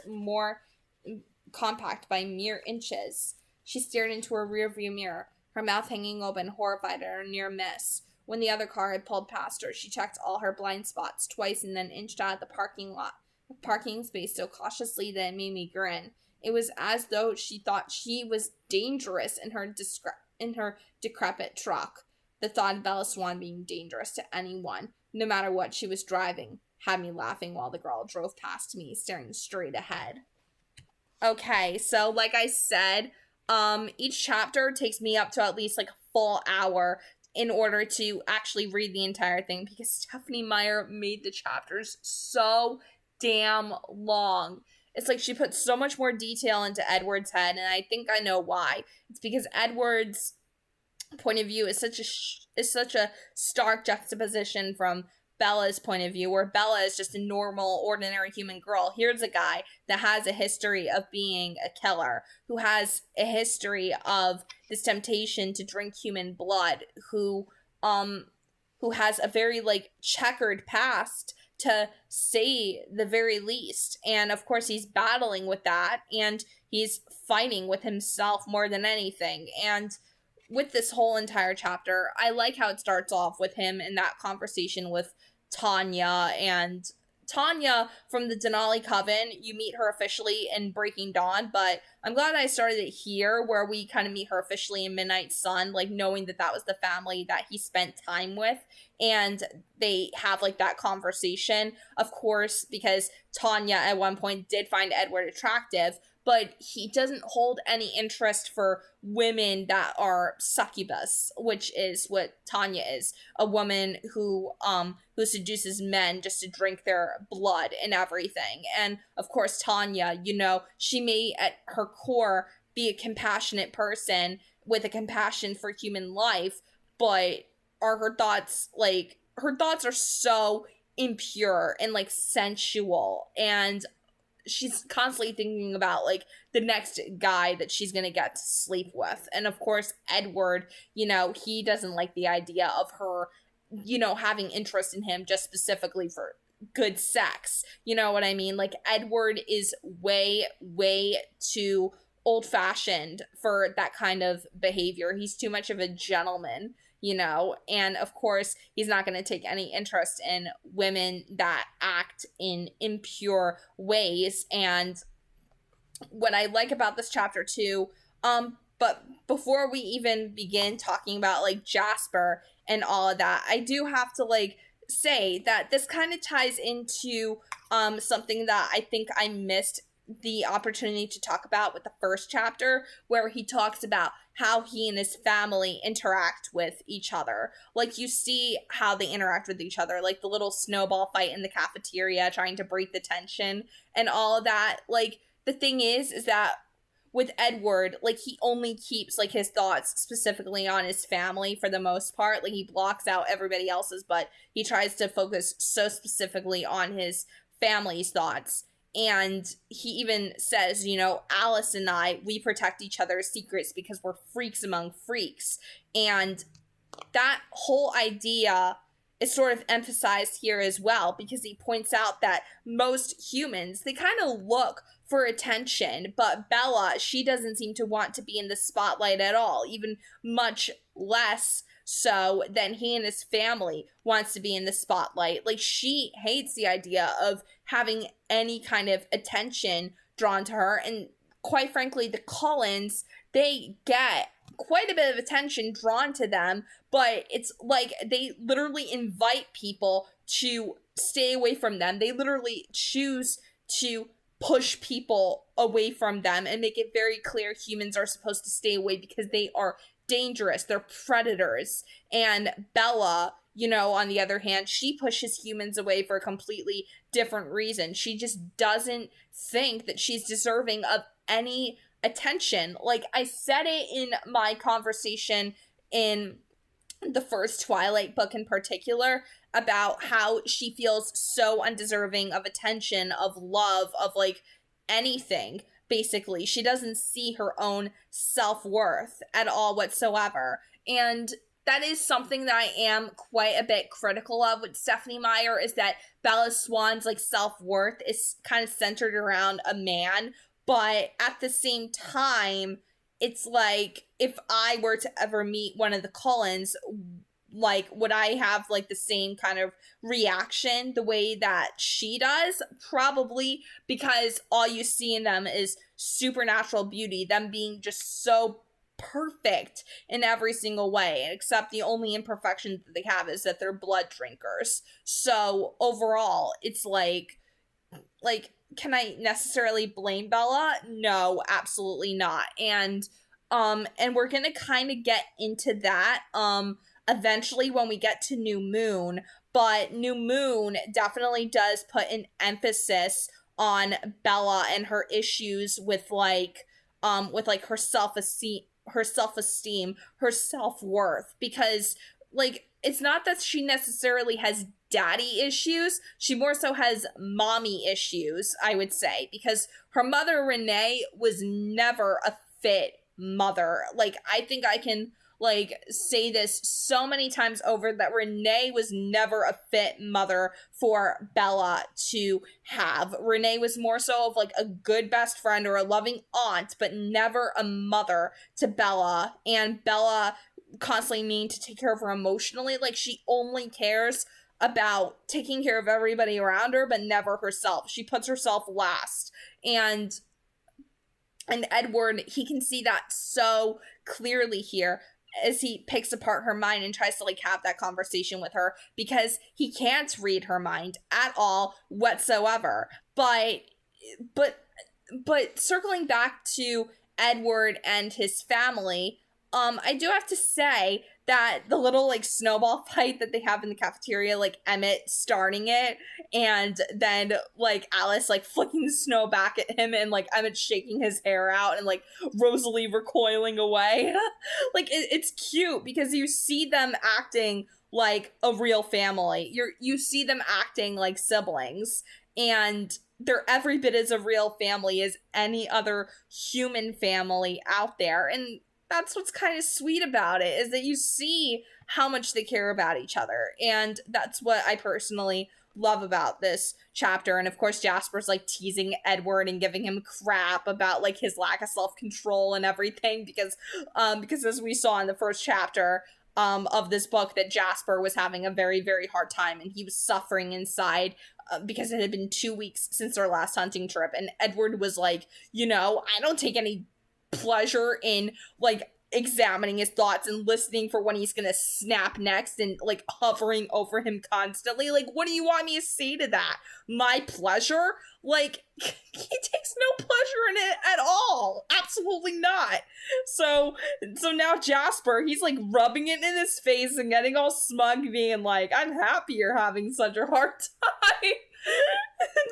more compact by mere inches. She stared into her rearview mirror, her mouth hanging open, horrified at her near miss. When the other car had pulled past her, she checked all her blind spots twice and then inched out of the parking space so cautiously that it made me grin. It was as though she thought she was dangerous in her decrepit truck. The thought of Bella Swan being dangerous to anyone, no matter what she was driving, had me laughing while the girl drove past me, staring straight ahead. Okay, so like I said, each chapter takes me up to at least like a full hour in order to actually read the entire thing, because Stephenie Meyer made the chapters so damn long. It's like she put so much more detail into Edward's head, and I think I know why. It's because Edward's point of view is such a stark juxtaposition from Bella's point of view, where Bella is just a normal, ordinary human girl. Here's a guy that has a history of being a killer, who has a history of this temptation to drink human blood, who has a very, like, checkered past, to say the very least. And of course he's battling with that, and he's fighting with himself more than anything. And with this whole entire chapter, I like how it starts off with him in that conversation with Tanya, and Tanya from the Denali Coven. You meet her officially in Breaking Dawn, but I'm glad I started it here, where we kind of meet her officially in Midnight Sun, like knowing that was the family that he spent time with, and they have like that conversation, of course, because Tanya at one point did find Edward attractive, but he doesn't hold any interest for women that are succubus, which is what Tanya is, a woman who seduces men just to drink their blood and everything. And of course Tanya, she may at her core be a compassionate person with a compassion for human life, but her thoughts are so impure and like sensual, and she's constantly thinking about like the next guy that she's gonna get to sleep with. And of course Edward, he doesn't like the idea of her having interest in him just specifically for good sex. You know what I mean? Like, Edward is way too old-fashioned for that kind of behavior. He's too much of a gentleman, and of course he's not going to take any interest in women that act in impure ways. And what I like about this chapter too, but before we even begin talking about like Jasper and all of that, I do have to like say that this kind of ties into something that I think I missed the opportunity to talk about with the first chapter, where he talks about how he and his family interact with each other. Like, you see how they interact with each other, like the little snowball fight in the cafeteria trying to break the tension and all of that. Like, the thing is that with Edward, like, he only keeps, like, his thoughts specifically on his family for the most part. Like, he blocks out everybody else's, but he tries to focus so specifically on his family's thoughts. And he even says, you know, Alice and I, we protect each other's secrets because we're freaks among freaks. And that whole idea is sort of emphasized here as well, because he points out that most humans, they kind of look for attention, but Bella, she doesn't seem to want to be in the spotlight at all, even much less so than he and his family wants to be in the spotlight. Like, she hates the idea of having any kind of attention drawn to her, and quite frankly, the Cullens, they get quite a bit of attention drawn to them, but it's like they literally invite people to stay away from them. They literally choose to push people away from them and make it very clear humans are supposed to stay away because they are dangerous. They're predators. And Bella, you know, on the other hand, she pushes humans away for a completely different reason. She just doesn't think that she's deserving of any attention. Like, I said it in my conversation in the first Twilight book in particular, about how she feels so undeserving of attention, of love, of, like, anything, basically. She doesn't see her own self-worth at all whatsoever. And that is something that I am quite a bit critical of with Stephenie Meyer, is that Bella Swan's, like, self-worth is kind of centered around a man, but at the same time, it's like, if I were to ever meet one of the Cullens, like, would I have, like, the same kind of reaction the way that she does? Probably, because all you see in them is supernatural beauty, them being just so perfect in every single way, except the only imperfection that they have is that they're blood drinkers. So overall, it's like, can I necessarily blame Bella? No, absolutely not. And we're gonna kind of get into that eventually when we get to New Moon, but New Moon definitely does put an emphasis on Bella and her issues with her self-esteem, her self-worth, because, like, it's not that she necessarily has daddy issues, she more so has mommy issues, I would say, because her mother, Renee, was never a fit mother. Like, I think I can, like, say this so many times over, that Renee was never a fit mother for Bella to have. Renee was more so of, like, a good best friend or a loving aunt, but never a mother to Bella. And Bella constantly needing to take care of her emotionally. Like, she only cares about taking care of everybody around her, but never herself. She puts herself last. And Edward, he can see that so clearly here as he picks apart her mind and tries to, like, have that conversation with her, because he can't read her mind at all whatsoever. But circling back to Edward and his family, I do have to say that the little, like, snowball fight that they have in the cafeteria, like, Emmett starting it, and then, like, Alice, like, flicking the snow back at him, and, like, Emmett shaking his hair out, and, like, Rosalie recoiling away. Like, it's cute, because you see them acting like a real family. You see them acting like siblings, and they're every bit as a real family as any other human family out there. And that's what's kind of sweet about it, is that you see how much they care about each other. And that's what I personally love about this chapter. And of course, Jasper's, like, teasing Edward and giving him crap about, like, his lack of self-control and everything, because as we saw in the first chapter of this book, that Jasper was having a very, very hard time, and he was suffering inside because it had been 2 weeks since their last hunting trip. And Edward was like, you know, I don't take any pleasure in, like, examining his thoughts and listening for when he's gonna snap next, and, like, hovering over him constantly. Like, what do you want me to say to that? My pleasure? Like, he takes no pleasure in it at all. Absolutely not. So now Jasper, he's, like, rubbing it in his face and getting all smug, being like, I'm happy you're having such a hard time.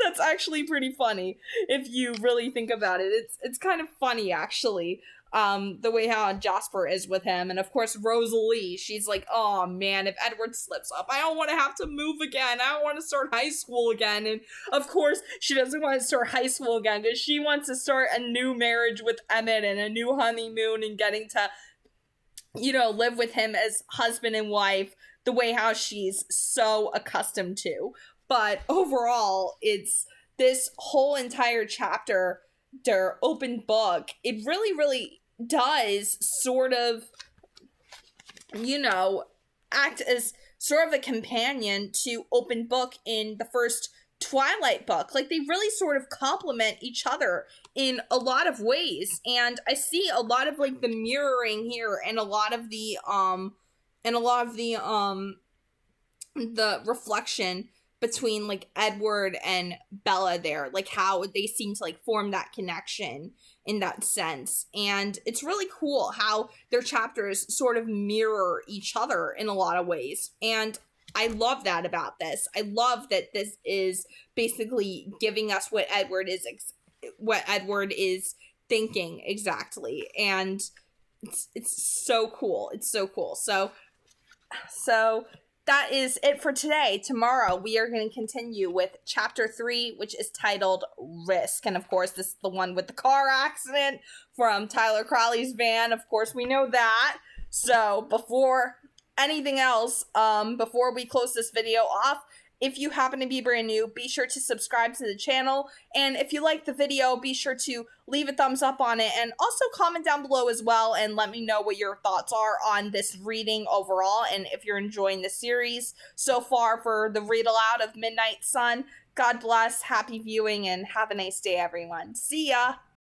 That's actually pretty funny if you really think about it. It's kind of funny actually. The way how Jasper is with him, and of course Rosalie, she's like, oh man, if Edward slips up, I don't want to have to move again. I don't want to start high school again. And of course she doesn't want to start high school again because she wants to start a new marriage with Emmett and a new honeymoon and getting to, live with him as husband and wife the way how she's so accustomed to. But overall, it's this whole entire chapter, their open book, it really, really does sort of, act as sort of a companion to open book in the first Twilight book. Like, they really sort of complement each other in a lot of ways. And I see a lot of, like, the mirroring here and a lot of the reflection between, like, Edward and Bella there, like, how they seem to, like, form that connection in that sense. And it's really cool how their chapters sort of mirror each other in a lot of ways. And I love that about this. I love that this is basically giving us what Edward is thinking exactly. And it's so cool. It's so cool. So that is it for today. Tomorrow, we are going to continue with Chapter 3, which is titled Risk. And, of course, this is the one with the car accident from Tyler Crowley's van. Of course, we know that. So, before anything else, before we close this video off, if you happen to be brand new, be sure to subscribe to the channel. And if you like the video, be sure to leave a thumbs up on it. And also comment down below as well and let me know what your thoughts are on this reading overall. And if you're enjoying the series so far for the read aloud of Midnight Sun. God bless, happy viewing, and have a nice day, everyone. See ya!